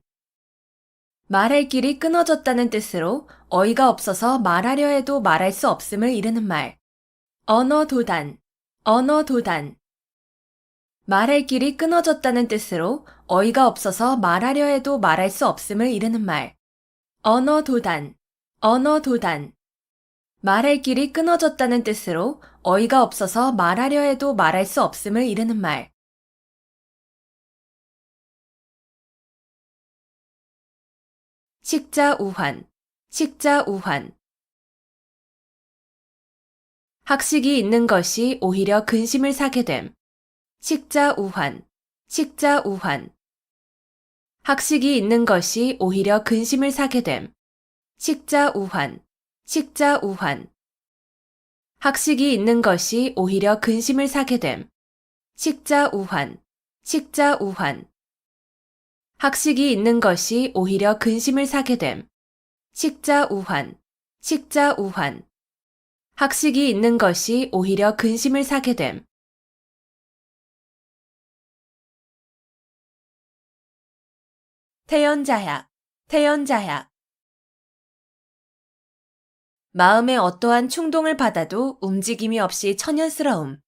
Speaker 2: 말할 길이 끊어졌다는 뜻으로 어이가 없어서 말하려 해도 말할 수 없음을 이르는 말. 언어도단, 언어도단. 말할 길이 끊어졌다는 뜻으로 어이가 없어서 말하려 해도 말할 수 없음을 이르는 말. 언어도단, 언어도단. 말할 길이 끊어졌다는 뜻으로 어이가 없어서 말하려 해도 말할 수 없음을 이르는 말. 식자우환, 식자우환. 학식이 있는 것이 오히려 근심을 사게 됨. 식자우환, 식자우환. 학식이 있는 것이 오히려 근심을 사게 됨. 식자우환, 식자우환. 학식이 있는 것이 오히려 근심을 사게 됨. 식자우환, 식자우환. 학식이 있는 것이 오히려 근심을 사게 됨. 식자우환, 식자우환. 학식이 있는 것이 오히려 근심을 사게 됨. 태연자약, 태연자약. 마음에 어떠한 충동을 받아도 움직임이 없이 천연스러움.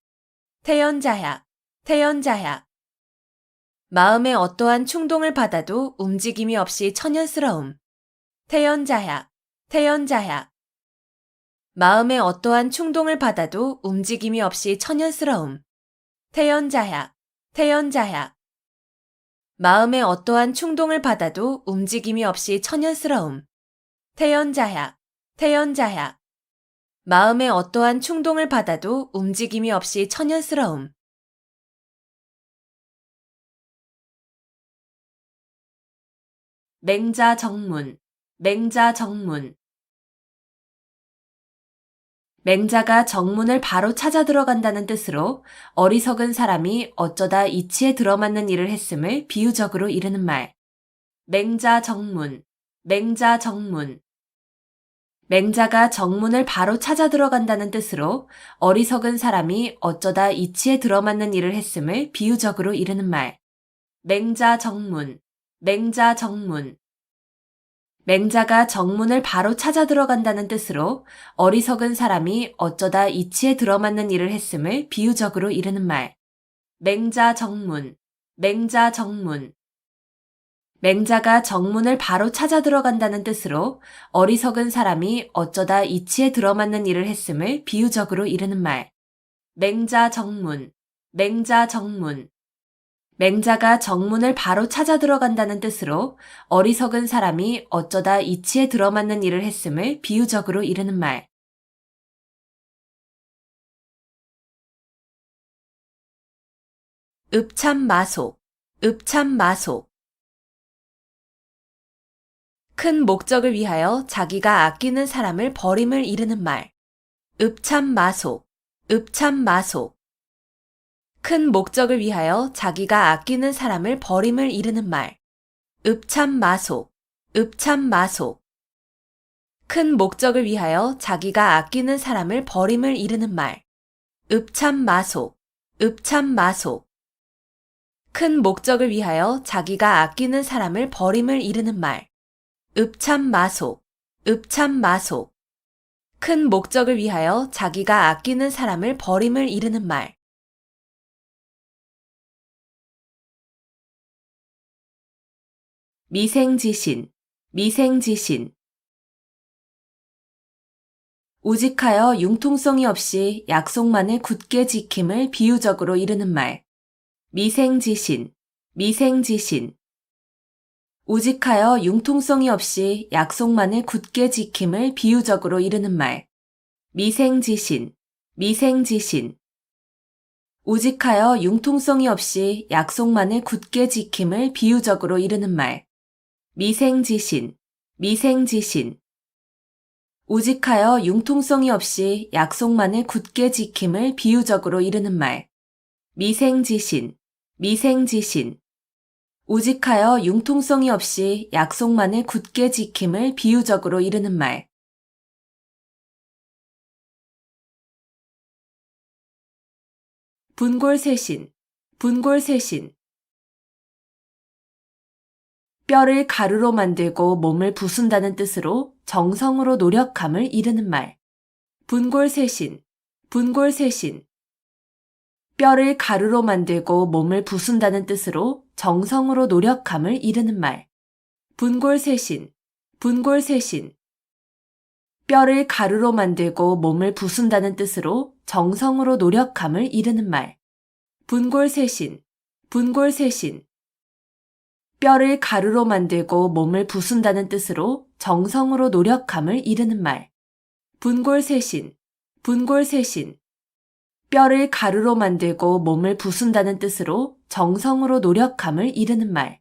Speaker 2: 태연자약, 태연자약. 마음에 어떠한 충동을 받아도 움직임이 없이 천연스러움. 태연자약. 태연자약. 마음에 어떠한 충동을 받아도 움직임이 없이 천연스러움. 태연자약. 태연자약. 마음에 어떠한 충동을 받아도 움직임이 없이 천연스러움. 태연자약. 태연자약. 마음에 어떠한 충동을 받아도 움직임이 없이 천연스러움. 맹자정문. 맹자정문. 맹자가 정문을 바로 찾아 들어간다는 뜻으로 어리석은 사람이 어쩌다 이치에 들어맞는 일을 했음을 비유적으로 이르는 말. 맹자정문. 맹자정문. 맹자가 정문을 바로 찾아 들어간다는 뜻으로 어리석은 사람이 어쩌다 이치에 들어맞는 일을 했음을 비유적으로 이르는 말. 맹자정문. 맹자정문. 맹자가 정문을 바로 찾아 들어간다는 뜻으로 어리석은 사람이 어쩌다 이치에 들어맞는 일을 했음을 비유적으로 이르는 말. 맹자정문. 맹자정문. 맹자가 정문을 바로 찾아 들어간다는 뜻으로 어리석은 사람이 어쩌다 이치에 들어맞는 일을 했음을 비유적으로 이르는 말. 맹자정문. 맹자정문. 맹자가 정문을 바로 찾아 들어간다는 뜻으로 어리석은 사람이 어쩌다 이치에 들어맞는 일을 했음을 비유적으로 이르는 말. 읍참마속. 읍참마속. 큰 목적을 위하여 자기가 아끼는 사람을 버림을 이르는 말. 읍참마속. 읍참마속. 큰 목적을 위하여 자기가 아끼는 사람을 버림을 이르는 말. 읍참마속. 읍참마속. 큰 목적을 위하여 자기가 아끼는 사람을 버림을 이르는 말. 읍참마속. 읍참마속. 큰 목적을 위하여 자기가 아끼는 사람을 버림을 이르는 말. 읍참마속. 읍참마속. 큰 목적을 위하여 자기가 아끼는 사람을 버림을 이르는 말. 미생지신. 미생지신. 우직하여 융통성이 없이 약속만을 굳게 지킴을 비유적으로 이르는 말. 미생지신. 미생지신. 우직하여 융통성이 없이 약속만을 굳게 지킴을 비유적으로 이르는 말. 미생지신. 미생지신. 우직하여 융통성이 없이 약속만을 굳게 지킴을 비유적으로 이르는 말. 미생지신. 미생지신. 우직하여 융통성이 없이 약속만을 굳게 지킴을 비유적으로 이르는 말. 미생지신. 미생지신. 우직하여 융통성이 없이 약속만을 굳게 지킴을 비유적으로 이르는 말. 분골쇄신. 분골쇄신. 뼈를 가루로 만들고 몸을 부순다는 뜻으로 정성으로 노력함을 이르는 말. 분골쇄신. 분골쇄신. 뼈를 가루로 만들고 몸을 부순다는 뜻으로 정성으로 노력함을 이르는 말. 분골쇄신. 분골쇄신. 뼈를 가루로 만들고 몸을 부순다는 뜻으로 정성으로 노력함을 이르는 말. 분골쇄신. 분골쇄신. 뼈를 가루로 만들고 몸을 부순다는 뜻으로 정성으로 노력함을 이르는 말. 분골쇄신. 분골쇄신. 뼈를 가루로 만들고 몸을 부순다는 뜻으로 정성으로 노력함을 이르는 말.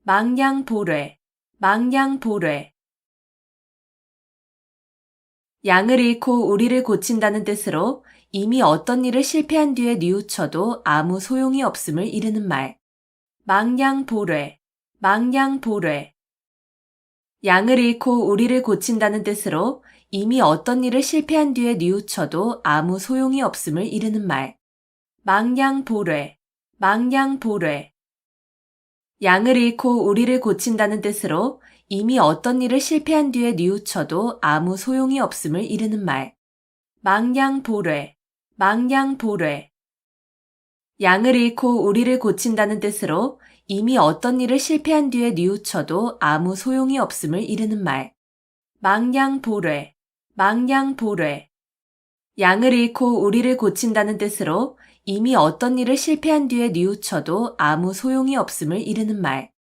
Speaker 2: 망량보뢰. 망량보뢰. 양을 잃고 우리를 고친다는 뜻으로 이미 어떤 일을 실패한 뒤에 뉘우쳐도 아무 소용이 없음을 이르는 말. 망량보뢰. 망량보뢰. 양을 잃고 우리를 고친다는 뜻으로 이미 어떤 일을 실패한 뒤에 뉘우쳐도 아무 소용이 없음을 이르는 말. 망량보뢰. 망량보뢰. 양을 잃고 우리를 고친다는 뜻으로 이미 어떤 일을 실패한 뒤에 뉘우쳐도 아무 소용이 없음을 이르는 말. 망양보뢰, 망양보뢰. 양을 잃고 우리를 고친다는 뜻으로 이미 어떤 일을 실패한 뒤에 뉘우쳐도 아무 소용이 없음을 이르는 말. 망양보뢰, 망양보뢰. 양을 잃고 우리를 고친다는 뜻으로 이미 어떤 일을 실패한 뒤에 뉘우쳐도 아무 소용이 없음을 이르는 말.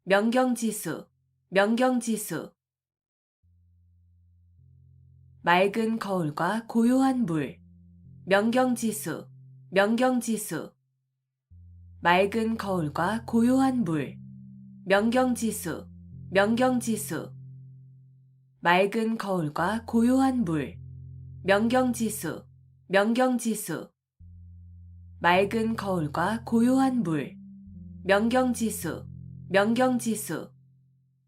Speaker 2: 명경지수, 명경지수. 맑은 거울과 고요한 물. 명경지수, 명경지수. 맑은 거울과 고요한 물. 명경지수, 명경지수. 맑은 거울과 고요한 물. 명경지수, 명경지수. 맑은 거울과 고요한 물. 명경지수, 명경지수.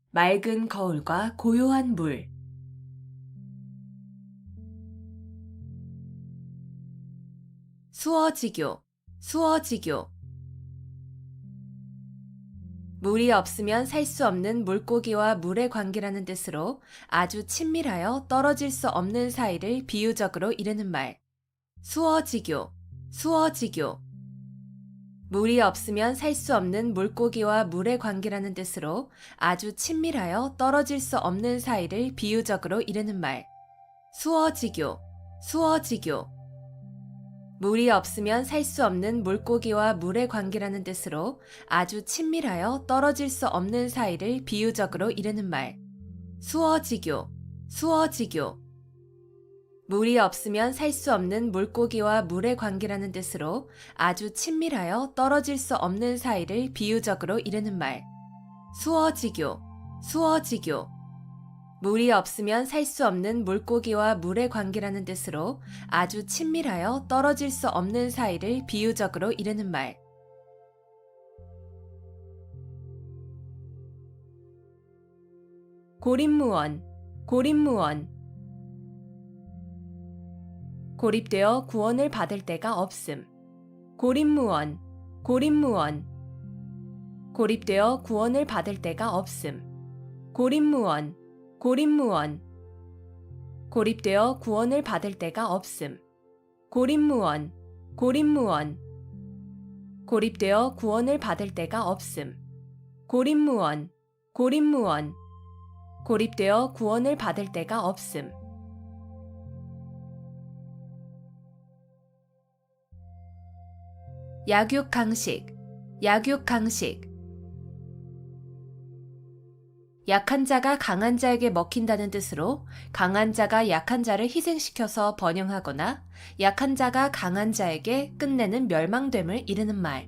Speaker 2: 맑은 거울과 고요한 물. 수어지교, 수어지교. 물이 없으면 살 수 없는 물고기와 물의 관계라는 뜻으로 아주 친밀하여 떨어질 수 없는 사이를 비유적으로 이르는 말. 수어지교, 수어지교. 물이 없으면 살 수 없는 물고기와 물의 관계라는 뜻으로 아주 친밀하여 떨어질 수 없는 사이를 비유적으로 이르는 말. 수어지교, 수어지교. 물이 없으면 살 수 없는 물고기와 물의 관계라는 뜻으로 아주 친밀하여 떨어질 수 없는 사이를 비유적으로 이르는 말. 수어지교, 수어지교. 물이 없으면 살 수 없는 물고기와 물의 관계라는 뜻으로 아주 친밀하여 떨어질 수 없는 사이를 비유적으로 이르는 말. 수어지교, 수어지교. 물이 없으면 살 수 없는 물고기와 물의 관계라는 뜻으로 아주 친밀하여 떨어질 수 없는 사이를 비유적으로 이르는 말. 고립무원, 고립무원. 고립되어 구원을 받을 데가 없음. 고립무원, 고립무원. 고립되어 구원을 받을 데가 없음. 고립무원, 고립무원. 고립되어 구원을 받을 데가 없음. 고립무원, 고립무원. 고립되어 구원을 받을 데가 없음. 고립무원, 고립무원. 고립되어 구원을 받을 데가 없음. 약육강식, 약육강식. 약한 자가 강한 자에게 먹힌다는 뜻으로 강한 자가 약한 자를 희생시켜서 번영하거나 약한 자가 강한 자에게 끝내는 멸망됨을 이르는 말.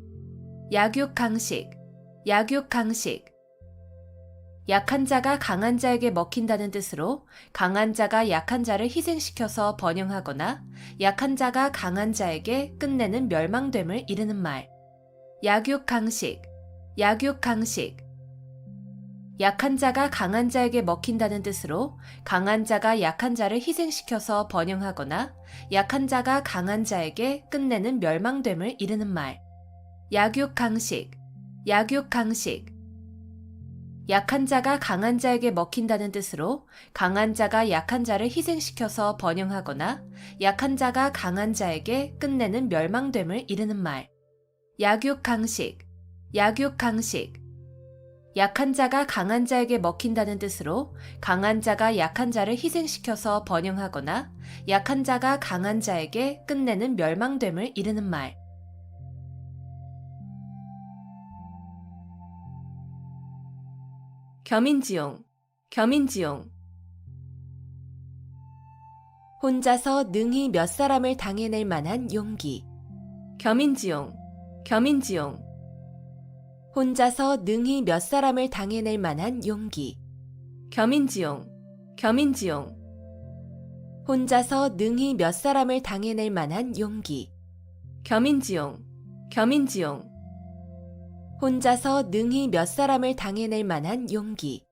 Speaker 2: 약육강식, 약육강식. 약한 자가 강한 자에게 먹힌다는 뜻으로 강한 자가 약한 자를 희생시켜서 번영하거나 약한 자가 강한 자에게 끝내는 멸망됨을 이르는 말. 약육강식, 약육강식. 약한 자가 강한 자에게 먹힌다는 뜻으로 강한 자가 약한 자를 희생시켜서 번영하거나 약한 자가 강한 자에게 끝내는 멸망됨을 이르는 말. 약육강식, 약육강식. 약한 자가 강한 자에게 먹힌다는 뜻으로 강한 자가 약한 자를 희생시켜서 번영하거나 약한 자가 강한 자에게 끝내는 멸망됨을 이르는 말. 약육강식, 약육강식. 약한 자가 강한 자에게 먹힌다는 뜻으로 강한 자가 약한 자를 희생시켜서 번영하거나 약한 자가 강한 자에게 끝내는 멸망됨을 이르는 말. 겸인지용, 겸인지용. 혼자서 능히 몇 사람을 당해낼 만한 용기. 겸인지용, 겸인지용. 혼자서 능히 몇 사람을 당해낼 만한 용기. 겸인지용, 겸인지용. 혼자서 능히 몇 사람을 당해낼 만한 용기. 겸인지용, 겸인지용. 혼자서 능히 몇 사람을 당해낼 만한 용기.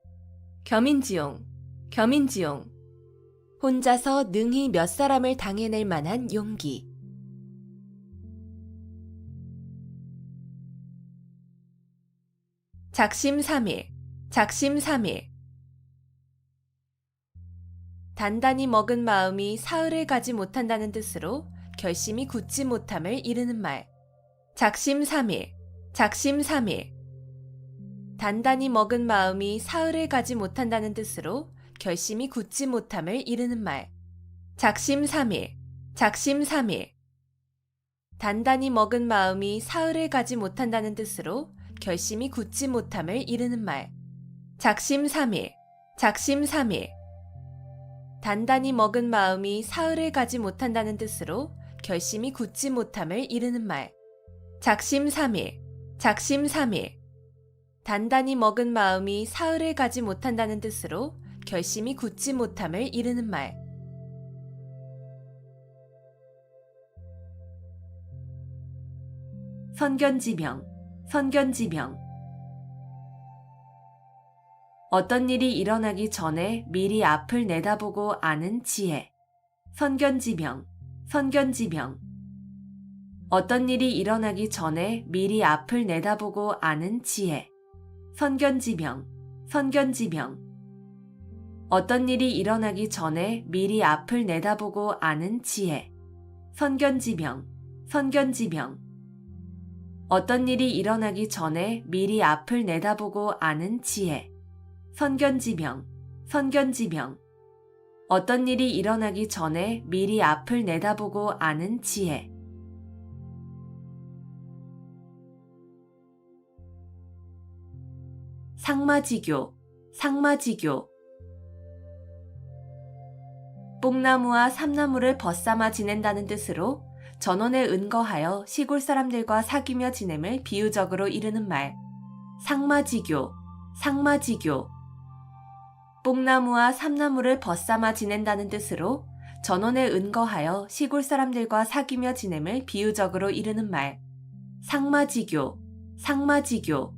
Speaker 2: 겸인지용, 겸인지용. 혼자서 능히 몇 사람을 당해낼 만한 용기. 작심삼일, 작심삼일. 단단히 먹은 마음이 사흘을 가지 못한다는 뜻으로 결심이 굳지 못함을 이르는 말. 작심삼일, 작심삼일. 단단히 먹은 마음이 사흘을 가지 못한다는 뜻으로 결심이 굳지 못함을 이르는 말. 작심삼일, 작심삼일. 단단히 먹은 마음이 사흘을 가지 못한다는 뜻으로 결심이 굳지 못함을 이르는 말. 작심삼일, 작심삼일. 단단히 먹은 마음이 사흘을 가지 못한다는 뜻으로 결심이 굳지 못함을 이르는 말. 작심삼일, 작심삼일. 단단히 먹은 마음이 사흘을 가지 못한다는 뜻으로 결심이 굳지 못함을 이르는 말. 선견지명, 선견지명. 어떤 일이 일어나기 전에 미리 앞을 내다보고 아는 지혜. 선견지명, 선견지명. 어떤 일이 일어나기 전에 미리 앞을 내다보고 아는 지혜. 선견지명, 선견지명. 어떤 일이 일어나기 전에 미리 앞을 내다보고 아는 지혜. 선견지명, 선견지명. 어떤 일이 일어나기 전에 미리 앞을 내다보고 아는 지혜. 선견지명, 선견지명. 어떤 일이 일어나기 전에 미리 앞을 내다보고 아는 지혜. 상마지교, 상마지교. 뽕나무와 삼나무를 벗삼아 지낸다는 뜻으로 전원에 은거하여 시골 사람들과 사귀며 지냄을 비유적으로 이르는 말. 상마지교, 상마지교. 뽕나무와 삼나무를 벗삼아 지낸다는 뜻으로 전원에 은거하여 시골 사람들과 사귀며 지냄을 비유적으로 이르는 말. 상마지교, 상마지교.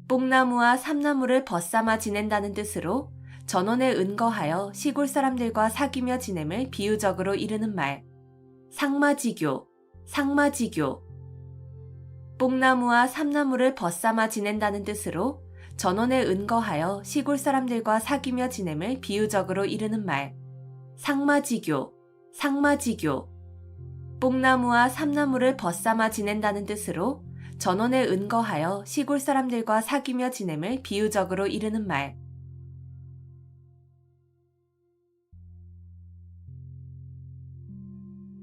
Speaker 2: 뽕나무와 삼나무를 벗삼아 지낸다는 뜻으로 전원에 은거하여 시골 사람들과 사귀며 지냄을 비유적으로 이르는 말. 상마지교, 상마지교. 뽕나무와 삼나무를 벗삼아 지낸다는 뜻으로 전원에 은거하여 시골 사람들과 사귀며 지냄을 비유적으로 이르는 말. 상마지교, 상마지교. 뽕나무와 삼나무를 벗삼아 지낸다는 뜻으로 전원에 은거하여 시골 사람들과 사귀며 지냄을 비유적으로 이르는 말.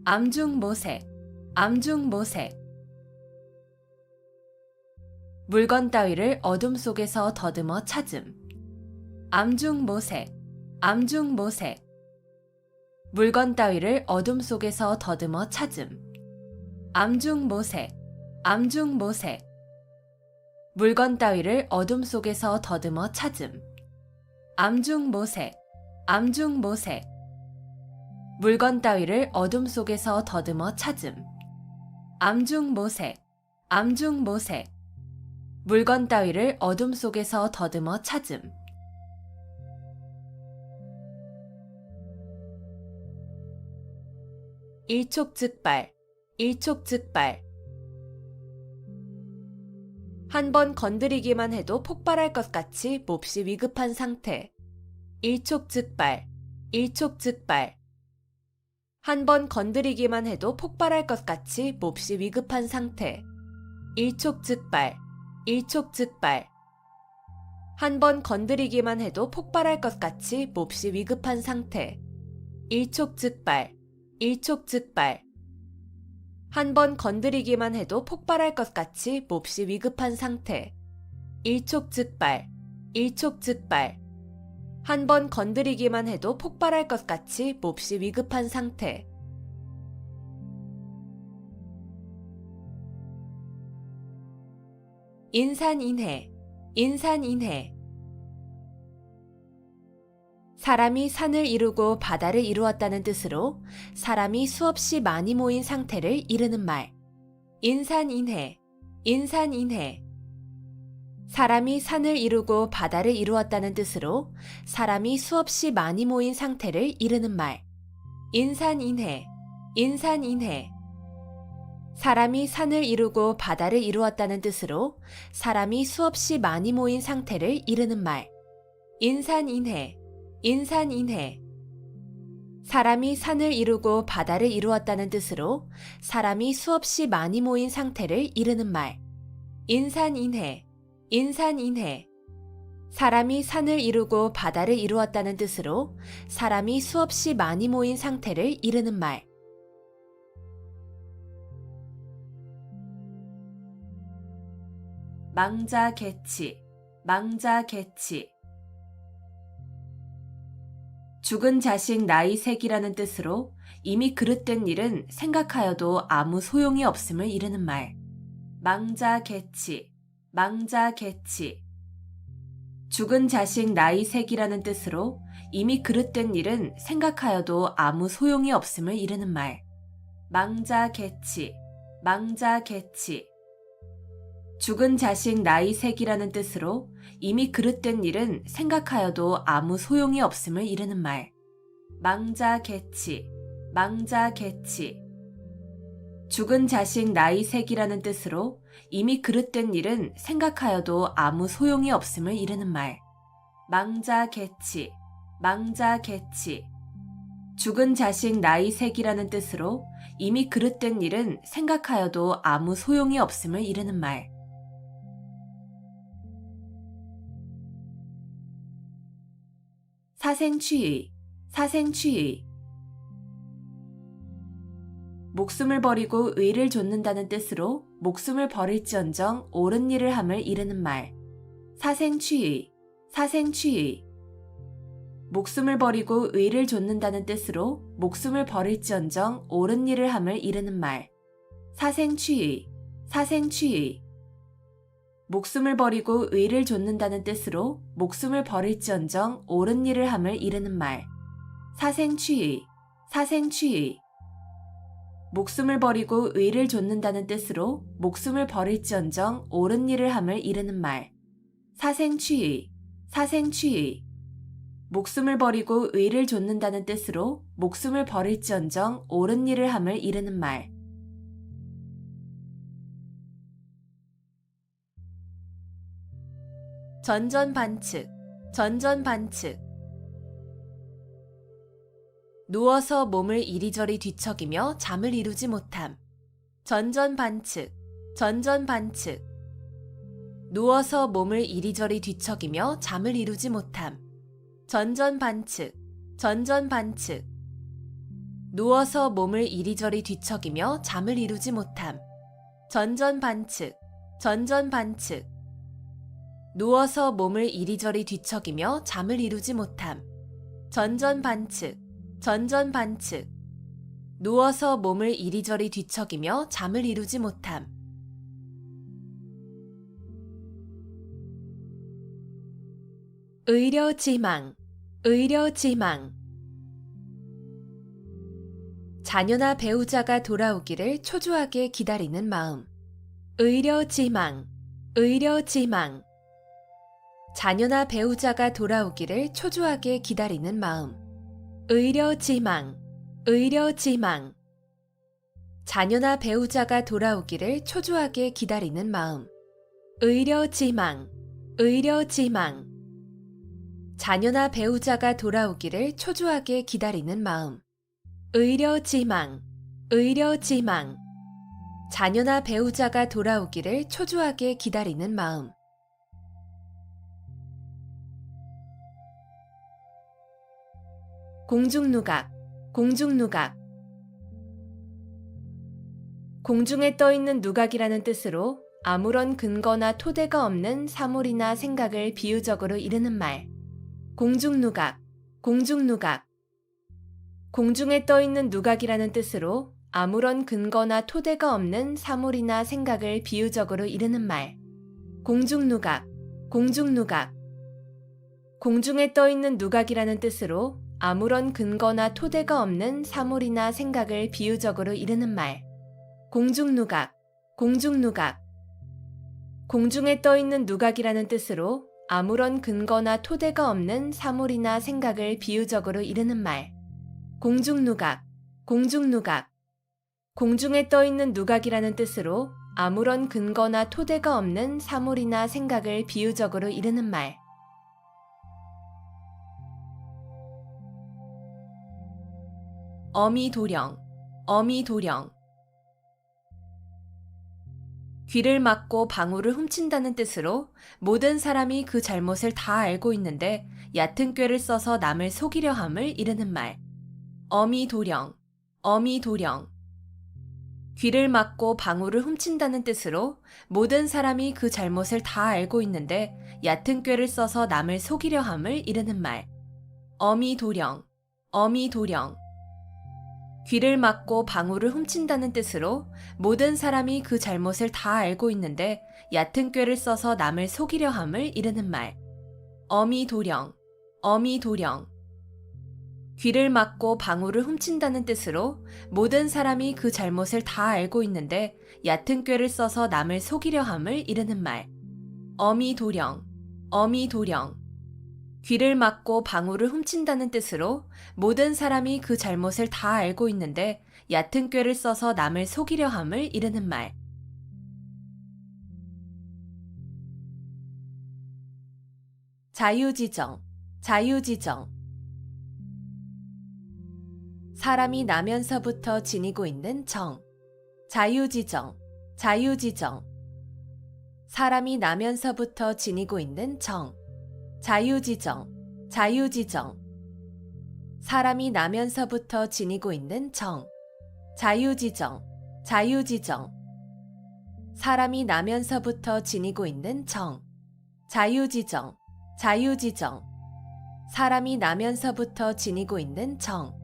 Speaker 2: 암중모색, 암중모색. 물건 따위를 어둠 속에서 더듬어 찾음. 암중모색, 암중모색. 물건 따위를 어둠 속에서 더듬어 찾음. 암중모색, 암중모색. 물건 따위를 어둠 속에서 더듬어 찾음. 암중모색, 암중모색. 물건 따위를 어둠 속에서 더듬어 찾음. 암중모색, 암중모색. 물건 따위를 어둠 속에서 더듬어 찾음. 일촉즉발, 일촉즉발. 한 번 건드리기만 해도 폭발할 것 같이 몹시 위급한 상태. 일촉즉발, 일촉즉발. 한 번 건드리기만 해도 폭발할 것 같이 몹시 위급한 상태. 일촉즉발, 일촉즉발. 한 번 건드리기만 해도 폭발할 것 같이 몹시 위급한 상태. 일촉즉발, 일촉즉발. 한 번 건드리기만 해도 폭발할 것 같이 몹시 위급한 상태. 일촉즉발, 일촉즉발. 한 번 건드리기만 해도 폭발할 것 같이 몹시 위급한 상태. 인산인해, 인산인해. 사람이 산을 이루고 바다를 이루었다는 뜻으로 사람이 수없이 많이 모인 상태를 이르는 말. 인산인해, 인산인해. 사람이 산을 이루고 바다를 이루었다는 뜻으로 사람이 수없이 많이 모인 상태를 이르는 말. 인산인해, 인산인해. 사람이 산을 이루고 바다를 이루었다는 뜻으로 사람이 수없이 많이 모인 상태를 이르는 말. 인산인해, 인산인해. 사람이 산을 이루고 바다를 이루었다는 뜻으로 사람이 수없이 많이 모인 상태를 이르는 말. 인산인해, 인산인해. 사람이 산을 이루고 바다를 이루었다는 뜻으로 사람이 수없이 많이 모인 상태를 이르는 말. 망자개치, 망자개치. 죽은 자식 나이색이라는 뜻으로 이미 그릇된 일은 생각하여도 아무 소용이 없음을 이르는 말. 망자개치, 망자개치. 죽은 자식 나이색이라는 뜻으로 이미 그릇된 일은 생각하여도 아무 소용이 없음을 이르는 말. 망자개치, 망자개치. 죽은 자식 나이색이라는 뜻으로 이미 그릇된 일은 생각하여도 아무 소용이 없음을 이르는 말. 망자개치, 망자개치. 죽은 자식 나이색이라는 뜻으로 이미 그릇된 일은 생각하여도 아무 소용이 없음을 이르는 말. 망자개치, 망자개치. 죽은 자식 나이색이라는 뜻으로 이미 그릇된 일은 생각하여도 아무 소용이 없음을 이르는 말. 사생취의, 사생취의. 목숨을 버리고 의를 좇는다는 뜻으로 목숨을 버릴지언정 옳은 일을 함을 이르는 말. 사생취의, 사생취의. 목숨을 버리고 의를 좇는다는 뜻으로 목숨을 버릴지언정 옳은 일을 함을 이르는 말. 사생취의, 사생취의. 목숨을 버리고 의를 좇는다는 뜻으로 목숨을 버릴지언정 옳은 일을 함을 이르는 말. 사생취의, 사생취의. 목숨을 버리고 의를 좇는다는 뜻으로 목숨을 버릴지언정 옳은 일을 함을 이르는 말. 사생취의, 사생취의. 목숨을 버리고 의를 좇는다는 뜻으로 목숨을 버릴지언정 옳은 일을 함을 이르는 말. 전전반측, 전전반측. 누워서 몸을 이리저리 뒤척이며 잠을 이루지 못함. 전전반측, 전전반측. 누워서 몸을 이리저리 뒤척이며 잠을 이루지 못함. 전전반측, 전전반측. 누워서 몸을 이리저리 뒤척이며 잠을 이루지 못함. 전전반측, 전전반측. 누워서 몸을 이리저리 뒤척이며 잠을 이루지 못함. 전전반측, 전전반측. 누워서 몸을 이리저리 뒤척이며 잠을 이루지 못함. 의려지망, 의려지망. 자녀나 배우자가 돌아오기를 초조하게 기다리는 마음. 의려지망, 의려지망. 자녀나 배우자가 돌아오기를 초조하게 기다리는 마음. 의려지망, 의려지망. 자녀나 배우자가 돌아오기를 초조하게 기다리는 마음. 의려지망, 의려지망. 자녀나 배우자가 돌아오기를 초조하게 기다리는 마음. 의려지망, 의려지망. 자녀나 배우자가 돌아오기를 초조하게 기다리는 마음. 공중누각, 공중누각. 공중에 떠있는 누각이라는 뜻으로 아무런 근거나 토대가 없는 사물이나 생각을 비유적으로 이르는 말. 공중누각, 공중누각. 공중에 떠있는 누각이라는 뜻으로 아무런 근거나 토대가 없는 사물이나 생각을 비유적으로 이르는 말. 공중누각, 공중누각. 공중에 떠있는 누각이라는 뜻으로 아무런 근거나 토대가 없는 사물이나 생각을 비유적으로 이르는 말. 공중누각, 공중누각. 공중에 떠있는 누각이라는 뜻으로 아무런 근거나 토대가 없는 사물이나 생각을 비유적으로 이르는 말. 공중누각, 공중누각. 공중에 떠 있는 누각이라는 뜻으로 아무런 근거나 토대가 없는 사물이나 생각을 비유적으로 이르는 말. 어미도령, 어미도령. 귀를 막고 방울을 훔친다는 뜻으로 모든 사람이 그 잘못을 다 알고 있는데 얕은 꾀를 써서 남을 속이려 함을 이르는 말. 어미도령, 어미도령. 귀를 막고 방울을 훔친다는 뜻으로 모든 사람이 그 잘못을 다 알고 있는데 얕은 꾀를 써서 남을 속이려 함을 이르는 말. 어미도령, 어미도령. 귀를 막고 방울을 훔친다는 뜻으로 모든 사람이 그 잘못을 다 알고 있는데 얕은 꾀를 써서 남을 속이려 함을 이르는 말. 어미도령, 어미도령. 귀를 막고 방울을 훔친다는 뜻으로 모든 사람이 그 잘못을 다 알고 있는데 얕은 꾀를 써서 남을 속이려 함을 이르는 말. 어미도령, 어미도령. 귀를 막고 방울을 훔친다는 뜻으로 모든 사람이 그 잘못을 다 알고 있는데 얕은 꾀를 써서 남을 속이려 함을 이르는 말. 자유지정, 자유지정. 사람이 나면서부터 지니고 있는 정. 자유지정, 자유지정. 사람이 나면서부터 지니고 있는 정. 자유지정, 자유지정. 사람이 나면서부터 지니고 있는 정. 자유지정, 자유지정. 사람이 나면서부터 지니고 있는 정. 자유지정, 자유지정. 사람이 나면서부터 지니고 있는 정.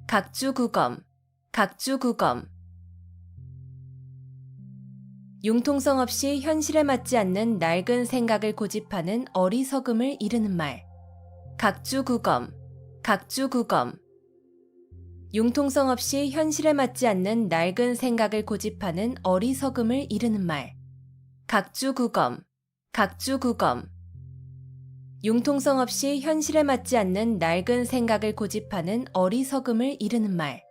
Speaker 2: 각주구검, 각주구검. 융통성 없이 현실에 맞지 않는 낡은 생각을 고집하는 어리석음을 이르는 말. 각주구검, 각주구검. 융통성 없이 현실에 맞지 않는 낡은 생각을 고집하는 어리석음을 이르는 말. 각주구검, 각주구검. 융통성 없이 현실에 맞지 않는 낡은 생각을 고집하는 어리석음을 이르는 말.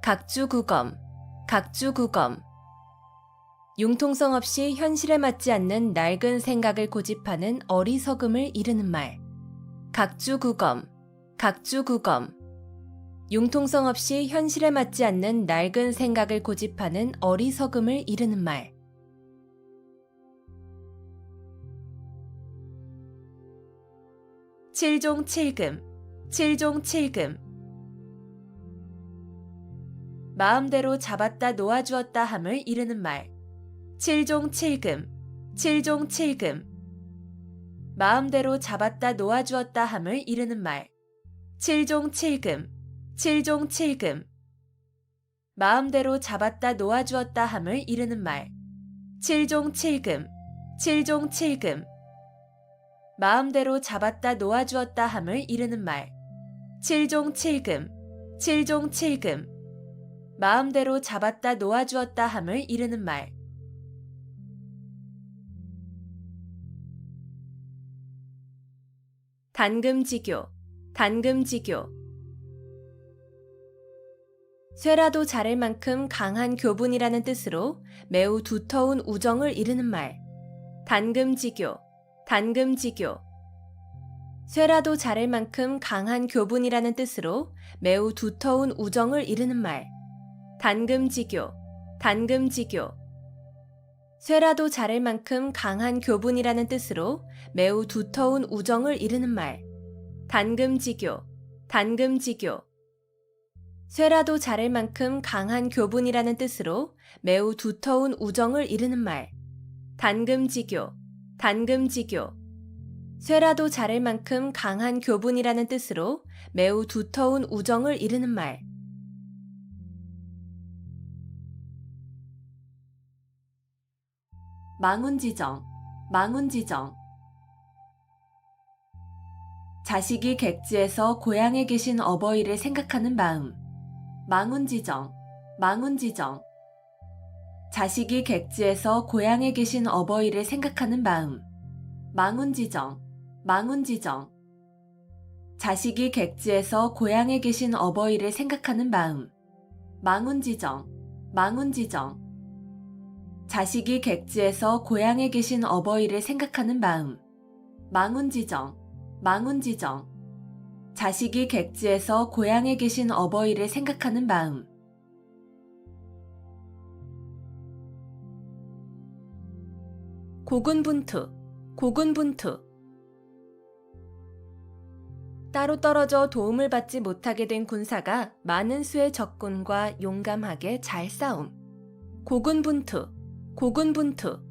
Speaker 2: 각주구검, 각주구검. 융통성 없이 현실에 맞지 않는 낡은 생각을 고집하는 어리석음을 이르는 말. 각주구검, 각주구검. 융통성 없이 현실에 맞지 않는 낡은 생각을 고집하는 어리석음을 이르는 말. 칠종칠금, 칠종칠금. 마음대로 잡았다 놓아주었다 함을 이르는 말. 칠종칠금, 칠종칠금. 마음대로 잡았다 놓아주었다 함을 이르는 말. 칠종칠금, 칠종칠금. 마음대로 잡았다 놓아주었다 함을 이르는 말. 칠종칠금, 칠종칠금. 마음대로 잡았다 놓아주었다 함을 이르는 말. 칠종칠금, 칠종칠금. 마음대로 잡았다 놓아주었다 함을 이르는 말. 단금지교, 단금지교. 쇠라도 자를 만큼 강한 교분이라는 뜻으로 매우 두터운 우정을 이르는 말. 단금지교, 단금지교. 쇠라도 자를 만큼 강한 교분이라는 뜻으로 매우 두터운 우정을 이르는 말. 단금지교, 단금지교. 쇠라도 자를 만큼 강한 교분이라는 뜻으로 매우 두터운 우정을 이르는 말. 단금지교, 단금지교. 쇠라도 자를 만큼 강한 교분이라는 뜻으로 매우 두터운 우정을 이르는 말. 단금지교, 단금지교. 쇠라도 자를 만큼 강한 교분이라는 뜻으로 매우 두터운 우정을 이르는 말. 망운지정, 망운지정. 자식이 객지에서 고향에 계신 어버이를 생각하는 마음. 망운지정, 망운지정. 자식이 객지에서 고향에 계신 어버이를 생각하는 마음. 망운지정, 망운지정. 자식이 객지에서 고향에 계신 어버이를 생각하는 마음. 망운지정, 망운지정. 자식이 객지에서 고향에 계신 어버이를 생각하는 마음. 망운지정, 망운지정. 자식이 객지에서 고향에 계신 어버이를 생각하는 마음. 고군분투, 고군분투. 따로 떨어져 도움을 받지 못하게 된 군사가 많은 수의 적군과 용감하게 잘 싸움. 고군분투, 고군분투.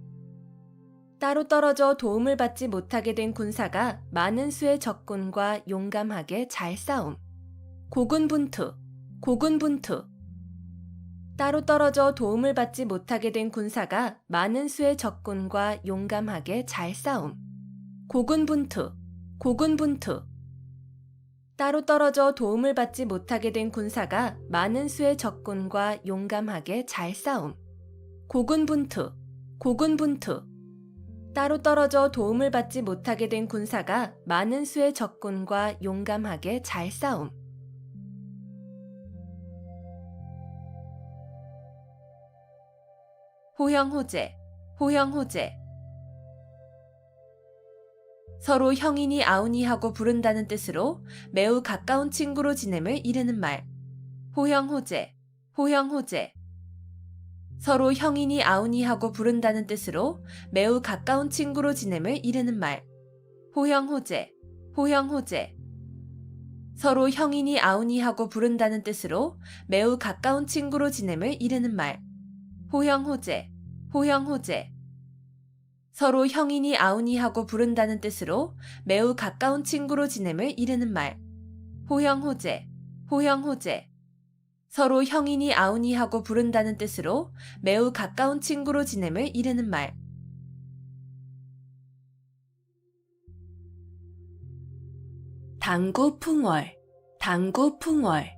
Speaker 2: 따로 떨어져 도움을 받지 못하게 된 군사가 많은 수의 적군과 용감하게 잘 싸움. 고군분투, 고군분투. 따로 떨어져 도움을 받지 못하게 된 군사가 많은 수의 적군과 용감하게 잘 싸움. 고군분투, 고군분투. 따로 떨어져 도움을 받지 못하게 된 군사가 많은 수의 적군과 용감하게 잘 싸움. 고군분투, 고군분투. 따로 떨어져 도움을 받지 못하게 된 군사가 많은 수의 적군과 용감하게 잘 싸움. 호형호재, 호형호재. 서로 형이니 아우니 하고 부른다는 뜻으로 매우 가까운 친구로 지냄을 이르는 말. 호형호재, 호형호재. 서로 형이니 아우니 하고 부른다는 뜻으로 매우 가까운 친구로 지냄을 이르는 말. 호형호재, 호형호재. 서로 형이니 아우니 하고 부른다는 뜻으로 매우 가까운 친구로 지냄을 이르는 말. 호형호재, 호형호재. 서로 형이니 아우니 하고 부른다는 뜻으로 매우 가까운 친구로 지냄을 이르는 말. 호형호재, 호형호재. 서로 형이니 아우니 하고 부른다는 뜻으로 매우 가까운 친구로 지냄을 이르는 말. 당구풍월, 당구풍월.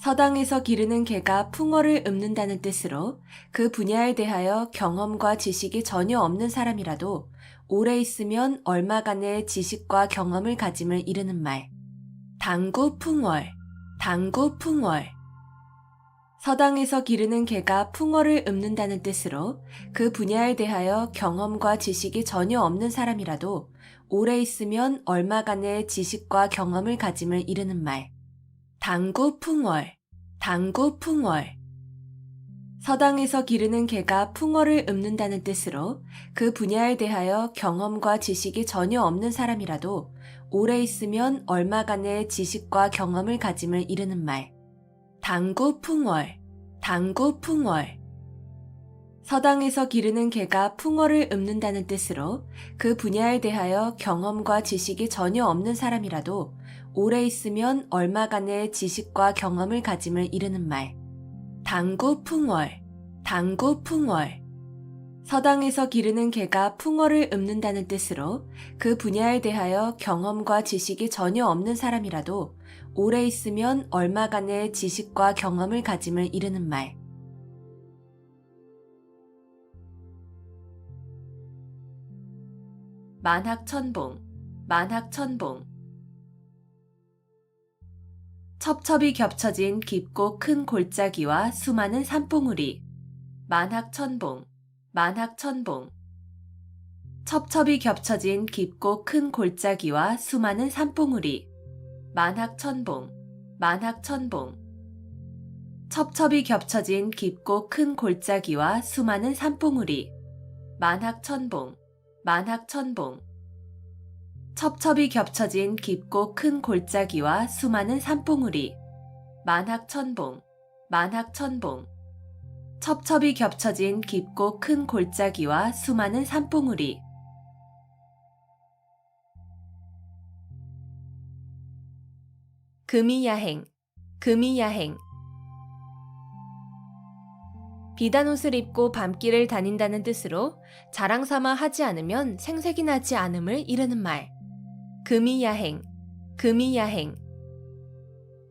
Speaker 2: 서당에서 기르는 개가 풍어를 읊는다는 뜻으로 그 분야에 대하여 경험과 지식이 전혀 없는 사람이라도 오래 있으면 얼마간의 지식과 경험을 가짐을 이르는 말. 당구풍월, 당구풍월. 서당에서 기르는 개가 풍어를 읊는다는 뜻으로 그 분야에 대하여 경험과 지식이 전혀 없는 사람이라도 오래 있으면 얼마간의 지식과 경험을 가짐을 이르는 말. 당구풍월, 당구풍월. 서당에서 기르는 개가 풍어를 읊는다는 뜻으로 그 분야에 대하여 경험과 지식이 전혀 없는 사람이라도 오래 있으면 얼마간의 지식과 경험을 가짐을 이르는 말. 당구풍월, 당구풍월. 서당에서 기르는 개가 풍어를 읊는다는 뜻으로 그 분야에 대하여 경험과 지식이 전혀 없는 사람이라도 오래 있으면 얼마간의 지식과 경험을 가짐을 이르는 말. 당구풍월, 당구풍월. 서당에서 기르는 개가 풍어를 읊는다는 뜻으로 그 분야에 대하여 경험과 지식이 전혀 없는 사람이라도 오래 있으면 얼마간의 지식과 경험을 가짐을 이르는 말. 만학천봉, 만학천봉. 첩첩이 겹쳐진 깊고 큰 골짜기와 수많은 산봉우리. 만학천봉, 만학천봉. 첩첩이 겹쳐진 깊고 큰 골짜기와 수많은 산봉우리. 만학천봉, 만학천봉. 첩첩이 겹쳐진 깊고 큰 골짜기와 수많은 산봉우리. 만학천봉, 만학천봉. 첩첩이 겹쳐진 깊고 큰 골짜기와 수많은 산봉우리. 만학천봉, 만학천봉. 첩첩이 겹쳐진 깊고 큰 골짜기와 수많은 산봉우리. 금이야행, 금이야행. 비단옷을 입고 밤길을 다닌다는 뜻으로 자랑삼아 하지 않으면 생색이 나지 않음을 이르는 말. 금이야행, 금이야행.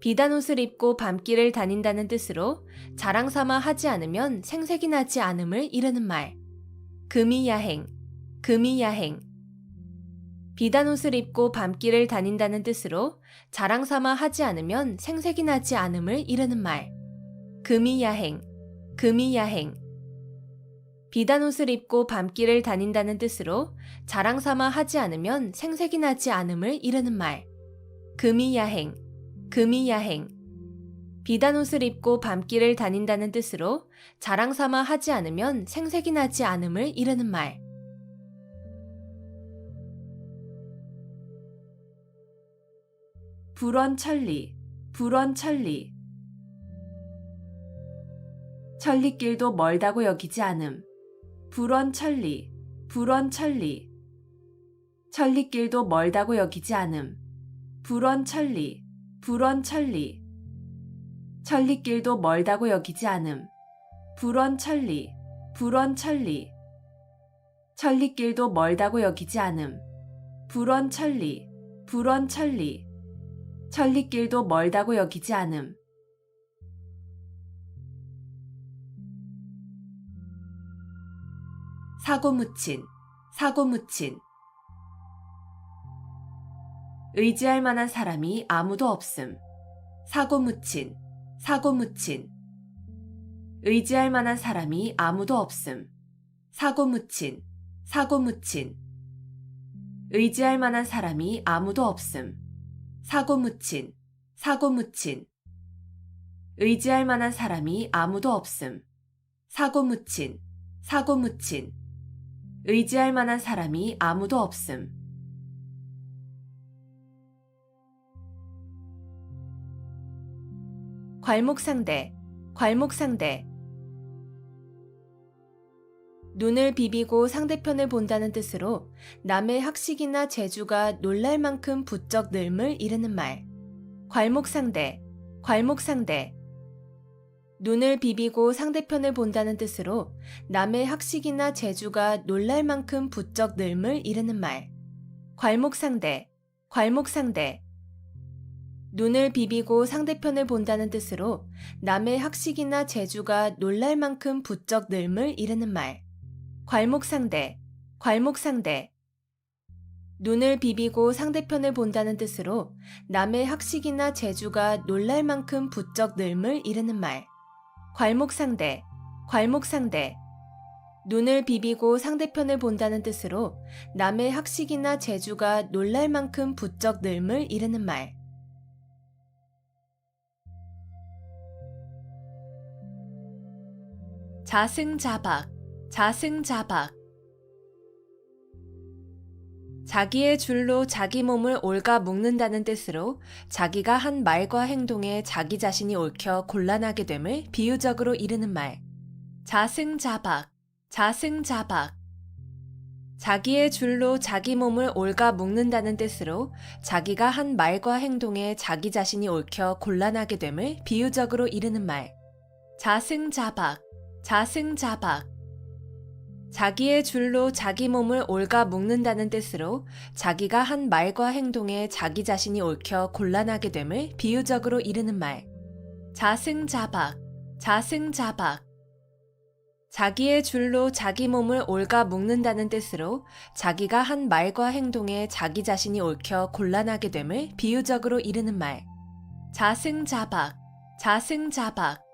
Speaker 2: 비단옷을 입고 밤길을 다닌다는 뜻으로 자랑삼아 하지 않으면 생색이 나지 않음을 이르는 말. 금이야행, 금이야행. 비단 옷을 입고 밤길을 다닌다는 뜻으로 자랑 삼아 하지 않으면 생색이 나지 않음을 이르는 말. 금이야행, 금이야행. 비단 옷을 입고 밤길을 다닌다는 뜻으로 자랑 삼아 하지 않으면 생색이 나지 않음을 이르는 말. 금이야행, 금이야행. 비단 옷을 입고 밤길을 다닌다는 뜻으로 자랑 삼아 하지 않으면 생색이 나지 않음을 이르는 말. 불원천리, 불원천리. 천리길도 멀다고 여기지 않음. 불원천리, 불원천리. 천리길도 멀다고 여기지 않음. 불원천리, 불원천리. 천리길도 멀다고 여기지 않음. 불원천리, 불원천리. 천리길도 멀다고 여기지 않음. 불원천리, 불원천리. 천리길도 멀다고 여기지 않음. 사고묻힌, 사고묻힌. 의지할 만한 사람이 아무도 없음. 사고묻힌, 사고묻힌. 의지할 만한 사람이 아무도 없음. 사고묻힌, 사고묻힌. 의지할 만한 사람이 아무도 없음. 사고묻힌, 사고묻힌. 의지할 만한 사람이 아무도 없음. 사고묻힌, 사고묻힌. 의지할 만한 사람이 아무도 없음. 괄목상대, 괄목상대. 눈을 비비고 상대편을 본다는 뜻으로 남의 학식이나 재주가 놀랄 만큼 부쩍 늘음을 이르는 말. 괄목상대, 괄목상대. 눈을 비비고 상대편을 본다는 뜻으로 남의 학식이나 재주가 놀랄 만큼 부쩍 늘음을 이르는 말. 괄목상대, 괄목상대. 눈을 비비고 상대편을 본다는 뜻으로 남의 학식이나 재주가 놀랄 만큼 부쩍 늘음을 이르는 말. 괄목상대, 괄목상대. 눈을 비비고 상대편을 본다는 뜻으로 남의 학식이나 재주가 놀랄 만큼 부쩍 늘음을 이르는 말. 괄목상대, 괄목상대. 눈을 비비고 상대편을 본다는 뜻으로 남의 학식이나 재주가 놀랄 만큼 부쩍 늘음을 이르는 말. 자승자박, 자승자박. 자기의 줄로 자기 몸을 옳가 묶는다는 뜻으로 자기가 한 말과 행동에 자기 자신이 얽혀 곤란하게 됨을 비유적으로 이르는 말. 자승자박, 자승자박. 자기의 줄로 자기 몸을 옳가 묶는다는 뜻으로 자기가 한 말과 행동에 자기 자신이 얽혀 곤란하게 됨을 비유적으로 이르는 말. 자승자박, 자승자박. 자기의 줄로 자기 몸을 옳가 묶는다는 뜻으로 자기가 한 말과 행동에 자기 자신이 얽혀 곤란하게 됨을 비유적으로 이르는 말. 자승자박, 자승자박. 자기의 줄로 자기 몸을 옳가 묶는다는 뜻으로 자기가 한 말과 행동에 자기 자신이 얽혀 곤란하게 됨을 비유적으로 이르는 말. 자승자박, 자승자박.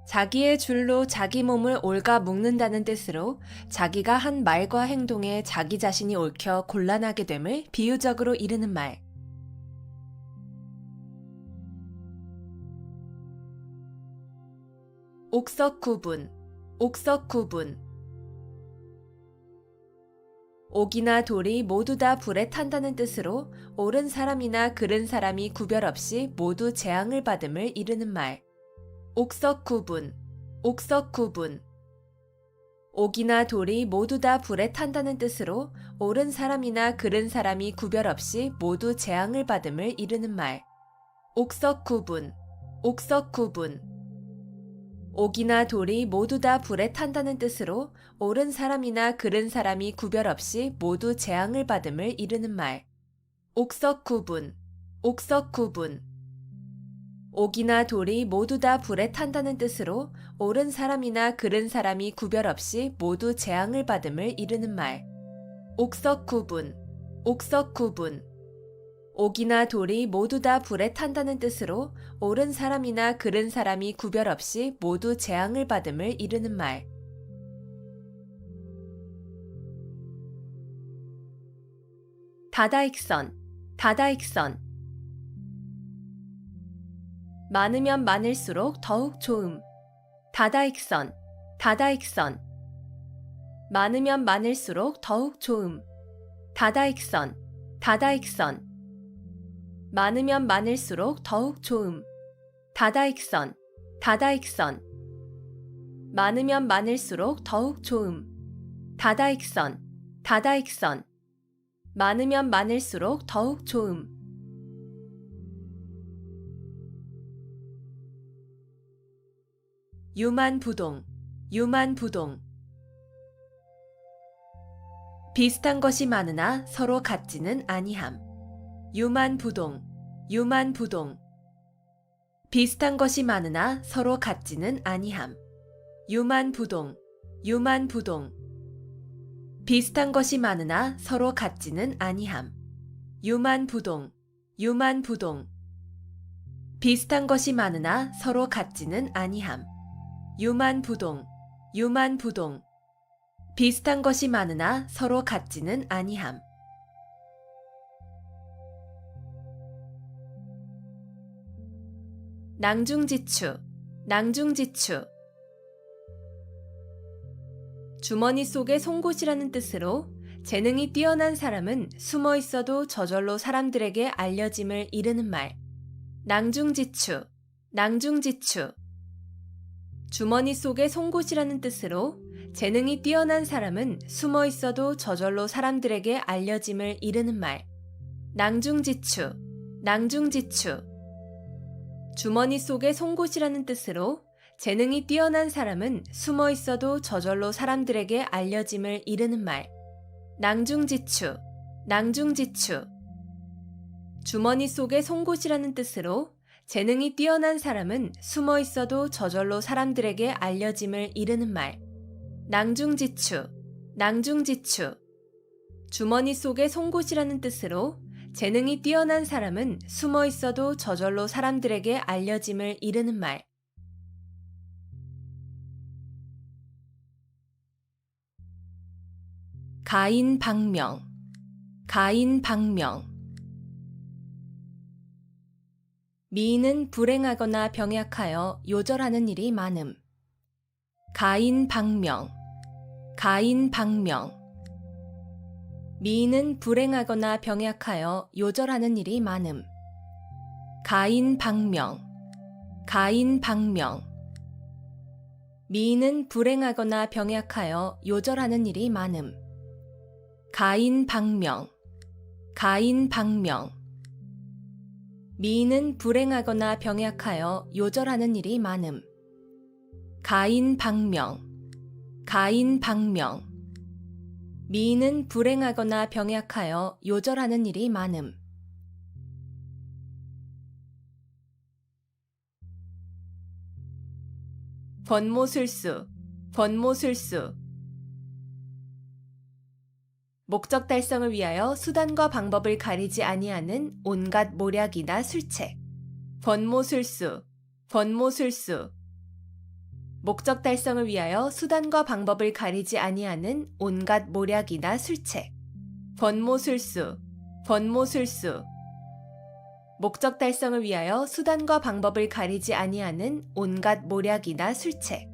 Speaker 2: 자기의 줄로 자기 몸을 옳가 묶는다는 뜻으로 자기가 한 말과 행동에 자기 자신이 얽혀 곤란하게 됨을 비유적으로 이르는 말. 옥석구분, 옥석구분. 옥이나 돌이 모두 다 불에 탄다는 뜻으로 옳은 사람이나 그른 사람이 구별 없이 모두 재앙을 받음을 이르는 말. 옥석구분, 옥석구분. 옥이나 돌이 모두 다 불에 탄다는 뜻으로 옳은 사람이나 그른 사람이 구별 없이 모두 재앙을 받음을 이르는 말. 옥석구분, 옥석구분. 옥이나 돌이 모두 다 불에 탄다는 뜻으로 옳은 사람이나 그른 사람이 구별 없이 모두 재앙을 받음을 이르는 말. 옥석구분, 옥석구분. 옥이나 돌이 모두 다 불에 탄다는 뜻으로 옳은 사람이나 그른 사람이 구별 없이 모두 재앙을 받음을 이르는 말. 옥석구분, 옥석 구분. 옥이나 돌이 모두 다 불에 탄다는 뜻으로 옳은 사람이나 그른 사람이 구별 없이 모두 재앙을 받음을 이르는 말. 다다익선, 다다익선. 많으면 많을수록 더욱 좋음. 다다익선, 다다익선. 많으면 많을수록 더욱 좋음. 다다익선, 다다익선. 많으면 많을수록 더욱 좋음. 다다익선, 다다익선. 많으면 많을수록 더욱 좋음. 다다익선, 다다익선. 많으면 많을수록 더욱 좋음. 유만부동, 유만부동. 비슷한 것이 많으나 서로 같지는 아니함. 유만부동, 유만부동. 비슷한 것이 많으나 서로 같지는 아니함. 유만부동, 유만부동. 비슷한 것이 많으나 서로 같지는 아니함. 유만부동, 유만부동. 비슷한 것이 많으나 서로 같지는 아니함. 유만부동, 유만부동. 비슷한 것이 많으나 서로 같지는 아니함. 낭중지추, 낭중지추. 주머니 속의 송곳이라는 뜻으로 재능이 뛰어난 사람은 숨어 있어도 저절로 사람들에게 알려짐을 이르는 말. 낭중지추, 낭중지추. 주머니 속의 송곳이라는 뜻으로 재능이 뛰어난 사람은 숨어 있어도 저절로 사람들에게 알려짐을 이르는 말. 낭중지추, 낭중지추. 주머니 속의 송곳이라는 뜻으로 재능이 뛰어난 사람은 숨어 있어도 저절로 사람들에게 알려짐을 이르는 말. 낭중지추, 낭중지추. 주머니 속의 송곳이라는 뜻으로 재능이 뛰어난 사람은 숨어 있어도 저절로 사람들에게 알려짐을 이르는 말. 낭중지추, 낭중지추. 주머니 속의 송곳이라는 뜻으로 재능이 뛰어난 사람은 숨어 있어도 저절로 사람들에게 알려짐을 이르는 말. 가인방명, 가인방명. 미인은 불행하거나 병약하여 요절하는 일이 많음. 가인방명, 가인방명. 미인은 불행하거나 병약하여 요절하는 일이 많음. 가인방명, 가인방명. 미인은 불행하거나 병약하여 요절하는 일이 많음. 가인방명, 가인방명. 미인은 불행하거나 병약하여 요절하는 일이 많음. 가인방명, 가인방명. 미인은 불행하거나 병약하여 요절하는 일이 많음. 번모술수, 번모술수. 목적 달성을 위하여 수단과 방법을 가리지 아니하는 온갖 모략이나 술책. 번모술수, 번모술수. 목적 달성을 위하여 수단과 방법을 가리지 아니하는 온갖 모략이나 술책. 번모술수, 번모술수. 목적 달성을 위하여 수단과 방법을 가리지 아니하는 온갖 모략이나 술책.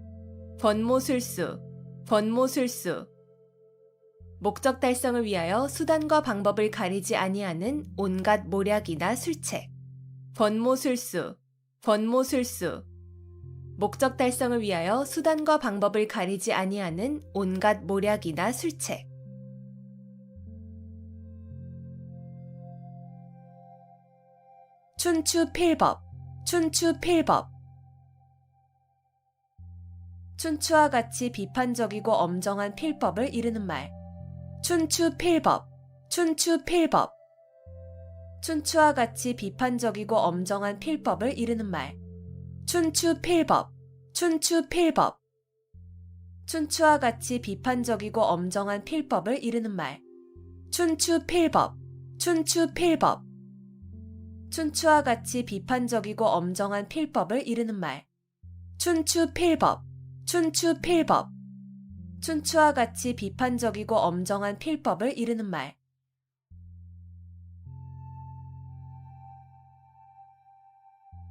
Speaker 2: 번모술수, 번모술수. 목적 달성을 위하여 수단과 방법을 가리지 아니하는 온갖 모략이나 술책. 번모술수, 번모술수. 목적 달성을 위하여 수단과 방법을 가리지 아니하는 온갖 모략이나 술책. 춘추필법, 춘추필법. 춘추와 같이 비판적이고 엄정한 필법을 이르는 말. 춘추필법, 춘추필법. 춘추와 같이 비판적이고 엄정한 필법을 이르는 말. 춘추필법, 춘추필법. 춘추와 같이 비판적이고 엄정한 필법을 이르는 말. 춘추필법, 춘추 필법. 춘추와 같이 비판적이고 엄정한 필법을 이르는 말. 춘추 필법. 춘추 필법. 춘추와 같이 비판적이고 엄정한 필법을 이르는 말.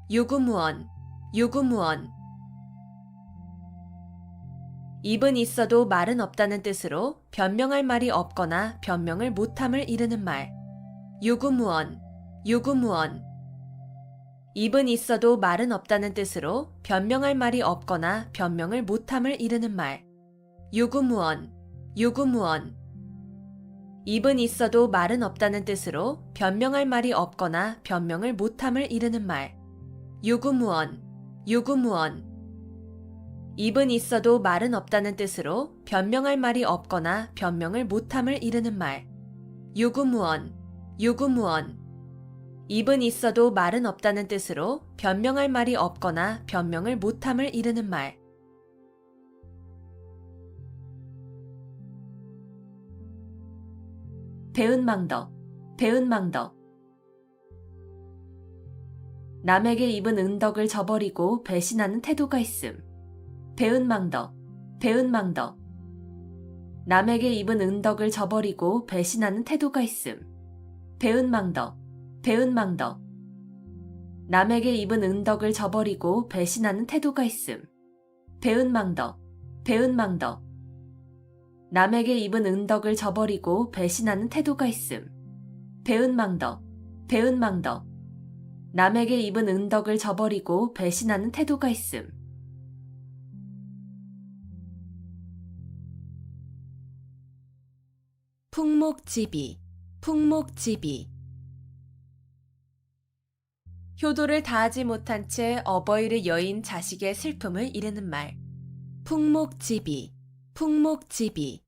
Speaker 2: 유구무원. 유구무원. 입은 있어도 말은 없다는 뜻으로 변명할 말이 없거나 변명을 못함을 이르는 말. 유구무원. 유구무원. 입은 있어도 말은 없다는 뜻으로 변명할 말이 없거나 변명을 못함을 이르는 말. 유구무원. 유구무원. 입은 있어도 말은 없다는 뜻으로 변명할 말이 없거나 변명을 못함을 이르는 말. 유구무원. 유구무원. 입은 있어도 말은 없다는 뜻으로 변명할 말이 없거나 변명을 못함을 이르는 말. 유구무원. 유구무원. 입은 있어도 말은 없다는 뜻으로 변명할 말이 없거나 변명을 못함을 이르는 말. 배은망덕. 배은망덕. 남에게 입은 은덕을 저버리고 배신하는 태도가 있음. 배은망덕. 배은망덕. 남에게 입은 은덕을 저버리고 배신하는 태도가 있음. 배은망덕. 배은망덕. 남에게 입은 은덕을 저버리고 배신하는 태도가 있음. 배은망덕. 배은망덕. 남에게 입은 은덕을 저버리고 배신하는 태도가 있음. 배은망덕. 배은망덕. 남에게 입은 은덕을 저버리고 배신하는 태도가 있음. 풍목지비. 풍목지비. 효도를 다하지 못한 채 어버이를 여인 자식의 슬픔을 이르는 말. 풍목지비. 풍목지비.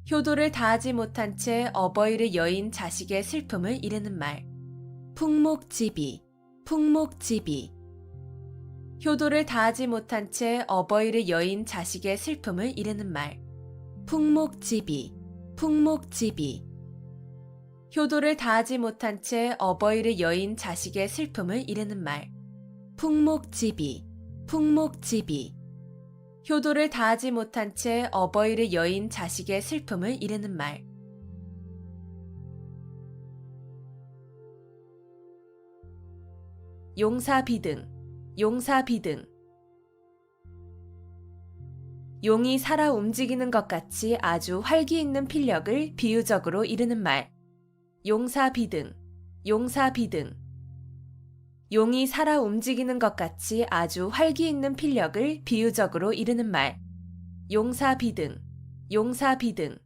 Speaker 2: 효도를 다하지 못한 채 어버이를 여인 자식의 슬픔을 이르는 말. 풍목지비. 풍목지비. 효도를 다하지 못한 채 어버이를 여인 자식의 슬픔을 이르는 말. 풍목지비. 풍목지비. 효도를 다하지 못한 채 어버이를 여인 자식의 슬픔을 이르는 말. 풍목지비. 풍목지비. 효도를 다하지 못한 채 어버이를 여인 자식의 슬픔을 이르는 말. 용사비등. 용사비등. 용이 살아 움직이는 것 같이 아주 활기 있는 필력을 비유적으로 이르는 말. 용사비등. 용사비등. 용이 살아 움직이는 것 같이 아주 활기 있는 필력을 비유적으로 이르는 말. 용사비등. 용사비등.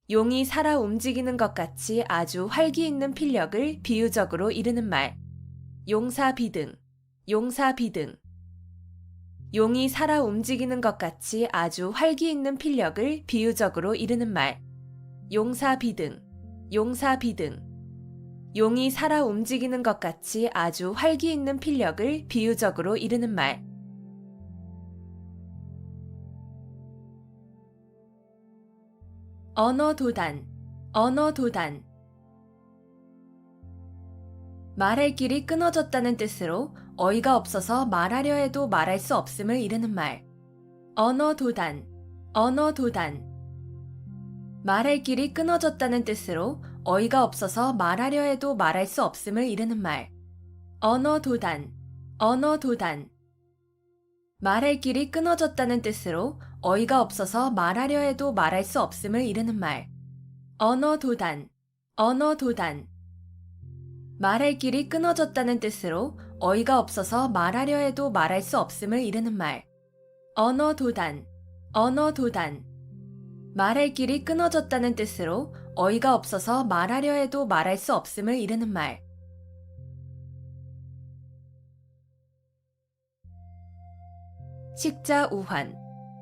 Speaker 2: 용이 살아 움직이는 것 같이 아주 활기 있는 필력을 비유적으로 이르는 말. 용사비등. 용사비등. 용이 살아 움직이는 것 같이 아주 활기 있는 필력을 비유적으로 이르는 말. 용사비등. 용사비등. 용이 살아 움직이는 것 같이 아주 활기 있는 필력을 비유적으로 이르는 말. 언어도단. 언어도단. 말할 길이 끊어졌다는 뜻으로 어이가 없어서 말하려 해도 말할 수 없음을 이르는 말. 언어도단. 언어도단. 말할 길이 끊어졌다는 뜻으로 어이가 없어서 말하려 해도 말할 수 없음을 이르는 말. 언어도단. 언어도단. 말할 길이 끊어졌다는 뜻으로 어이가 없어서 말하려 해도 말할 수 없음을 이르는 말. 언어도단. 언어도단. 말할 길이 끊어졌다는 뜻으로 어이가 없어서 말하려 해도 말할 수 없음을 이르는 말. 언어도단. 언어도단. 말할 길이 끊어졌다는 뜻으로 어이가 없어서 말하려 해도 말할 수 없음을 이르는 말. 식자우환.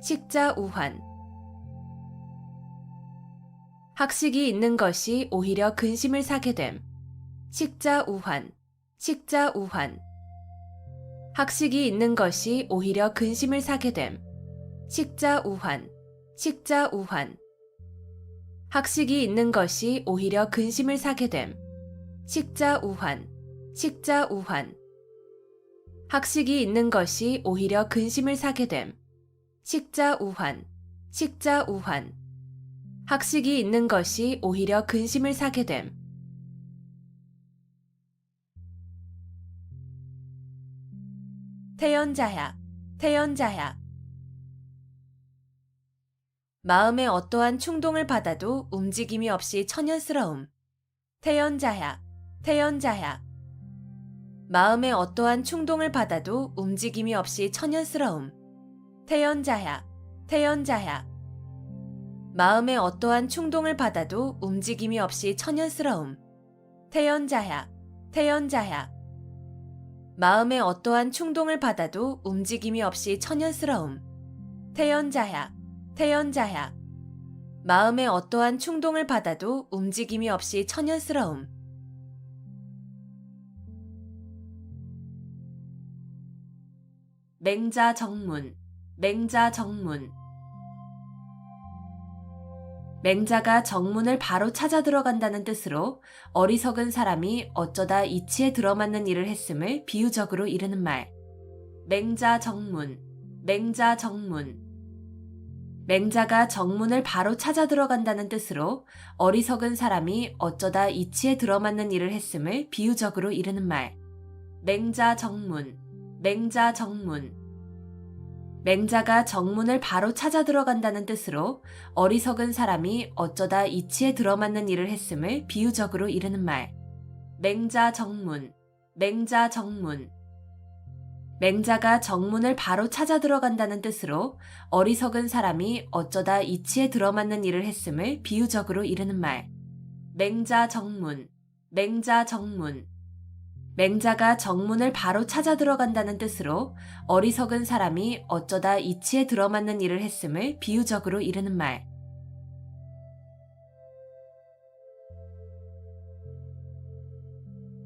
Speaker 2: 식자우환. 학식이 있는 것이 오히려 근심을 사게 됨. 식자우환. 식자우환. 학식이 있는 것이 오히려 근심을 사게 됨. 식자우환. 식자우환. 학식이 있는 것이 오히려 근심을 사게 됨. 식자우환, 식자우환. 학식이 있는 것이 오히려 근심을 사게 됨. 식자우환, 식자우환. 학식이 있는 것이 오히려 근심을 사게 됨. 태연자약, 태연자약. 마음에 어떠한 충동을 받아도 움직임이 없이 천연스러움. 태연자약, 태연자약. 마음에 어떠한 충동을 받아도 움직임이 없이 천연스러움. 태연자약, 태연자약. 마음에 어떠한 충동을 받아도 움직임이 없이 천연스러움. 태연자약, 태연자약. 마음에 어떠한 충동을 받아도 움직임이 없이 천연스러움. 태연자약, 태연자약. 마음에 어떠한 충동을 받아도 움직임이 없이 천연스러움. 맹자정문, 맹자정문. 맹자가 정문을 바로 찾아 들어간다는 뜻으로 어리석은 사람이 어쩌다 이치에 들어맞는 일을 했음을 비유적으로 이르는 말. 맹자정문, 맹자정문. 맹자가 정문을 바로 찾아 들어간다는 뜻으로 어리석은 사람이 어쩌다 이치에 들어맞는 일을 했음을 비유적으로 이르는 말. 맹자정문, 맹자정문. 맹자가 정문을 바로 찾아 들어간다는 뜻으로 어리석은 사람이 어쩌다 이치에 들어맞는 일을 했음을 비유적으로 이르는 말. 맹자정문, 맹자정문. 맹자가 정문을 바로 찾아 들어간다는 뜻으로 어리석은 사람이 어쩌다 이치에 들어맞는 일을 했음을 비유적으로 이르는 말. 맹자정문, 맹자정문. 맹자가 정문을 바로 찾아 들어간다는 뜻으로 어리석은 사람이 어쩌다 이치에 들어맞는 일을 했음을 비유적으로 이르는 말.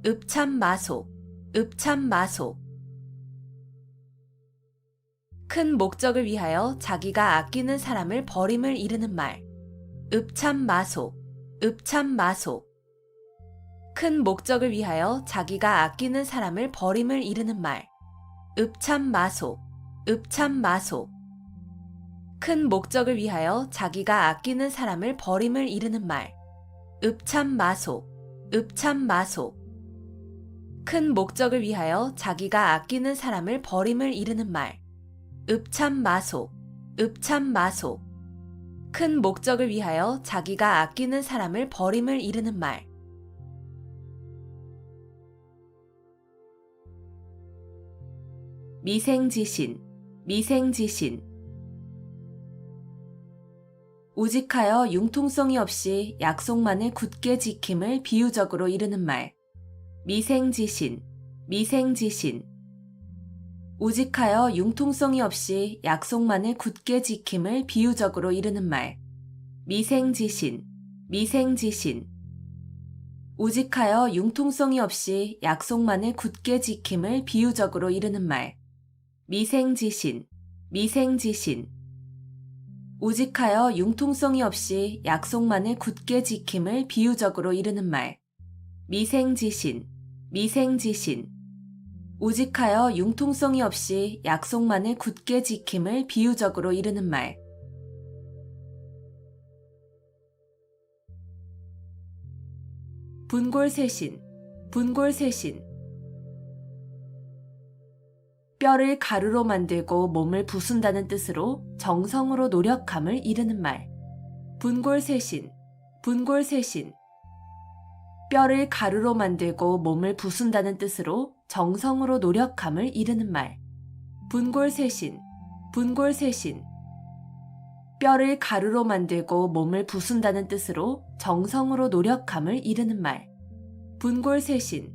Speaker 2: 읍참마속, 읍참마속. 큰 목적을 위하여 자기가 아끼는 사람을 버림을 이르는 말. 읍참마속, 읍참마속. 큰 목적을 위하여 자기가 아끼는 사람을 버림을 이르는 말. 읍참마속, 읍참마속. 큰 목적을 위하여 자기가 아끼는 사람을 버림을 이르는 말. 읍참마속, 읍참마속. 큰 목적을 위하여 자기가 아끼는 사람을 버림을 이르는 말. 읍참마속, 읍참마속. 큰 목적을 위하여 자기가 아끼는 사람을 버림을 이르는 말. 미생지신, 미생지신. 우직하여 융통성이 없이 약속만을 굳게 지킴을 비유적으로 이르는 말. 미생지신, 미생지신. 우직하여 융통성이 없이 약속만을 굳게 지킴을 비유적으로 이르는 말. 미생지신, 미생지신. 우직하여 융통성이 없이 약속만을 굳게 지킴을 비유적으로 이르는 말. 미생지신, 미생지신. 우직하여 융통성이 없이 약속만을 굳게 지킴을 비유적으로 이르는 말. 미생지신, 미생지신. 우직하여 융통성이 없이 약속만을 굳게 지킴을 비유적으로 이르는 말. 분골쇄신, 분골쇄신. 뼈를 가루로 만들고 몸을 부순다는 뜻으로 정성으로 노력함을 이르는 말. 분골쇄신, 분골쇄신. 뼈를 가루로 만들고 몸을 부순다는 뜻으로 정성으로 노력함을 이르는 말. 분골쇄신, 분골쇄신. 뼈를 가루로 만들고 몸을 부순다는 뜻으로 정성으로 노력함을 이르는 말. 분골쇄신,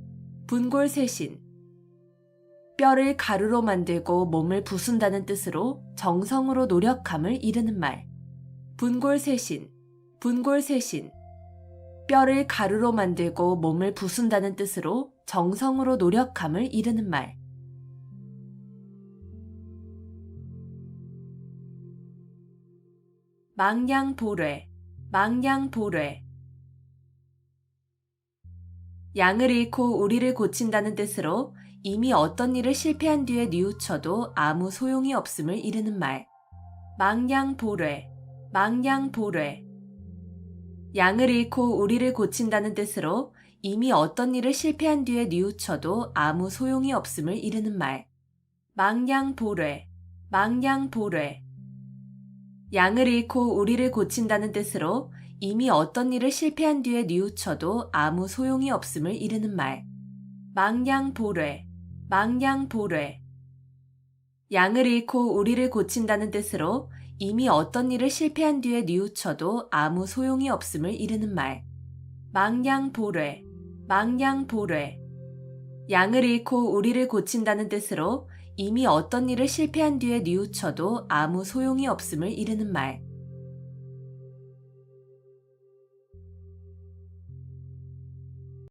Speaker 2: 분골쇄신. 뼈를 가루로 만들고 몸을 부순다는 뜻으로 정성으로 노력함을 이르는 말. 분골쇄신, 분골쇄신. 뼈를 가루로 만들고 몸을 부순다는 뜻으로 정성으로 노력함을 이르는 말. 망냥보뢰, 망양보뢰. 양을 잃고 우리를 고친다는 뜻으로 이미 어떤 일을 실패한 뒤에 뉘우쳐도 아무 소용이 없음을 이르는 말. 망양보뢰, 망양보뢰. 양을 잃고 우리를 고친다는 뜻으로 이미 어떤 일을 실패한 뒤에 뉘우쳐도 아무 소용이 없음을 이르는 말. 망양보뢰, 망양보뢰. 양을 잃고 우리를 고친다는 뜻으로 이미 어떤 일을 실패한 뒤에 뉘우쳐도 아무 소용이 없음을 이르는 말. 망양보뢰, 망양보뢰. 양을 잃고 우리를 고친다는 뜻으로 이미 어떤 일을 실패한 뒤에 뉘우쳐도 아무 소용이 없음을 이르는 말. 망양보뢰, 망양보뢰. 양을 잃고 우리를 고친다는 뜻으로 이미 어떤 일을 실패한 뒤에 뉘우쳐도 아무 소용이 없음을 이르는 말.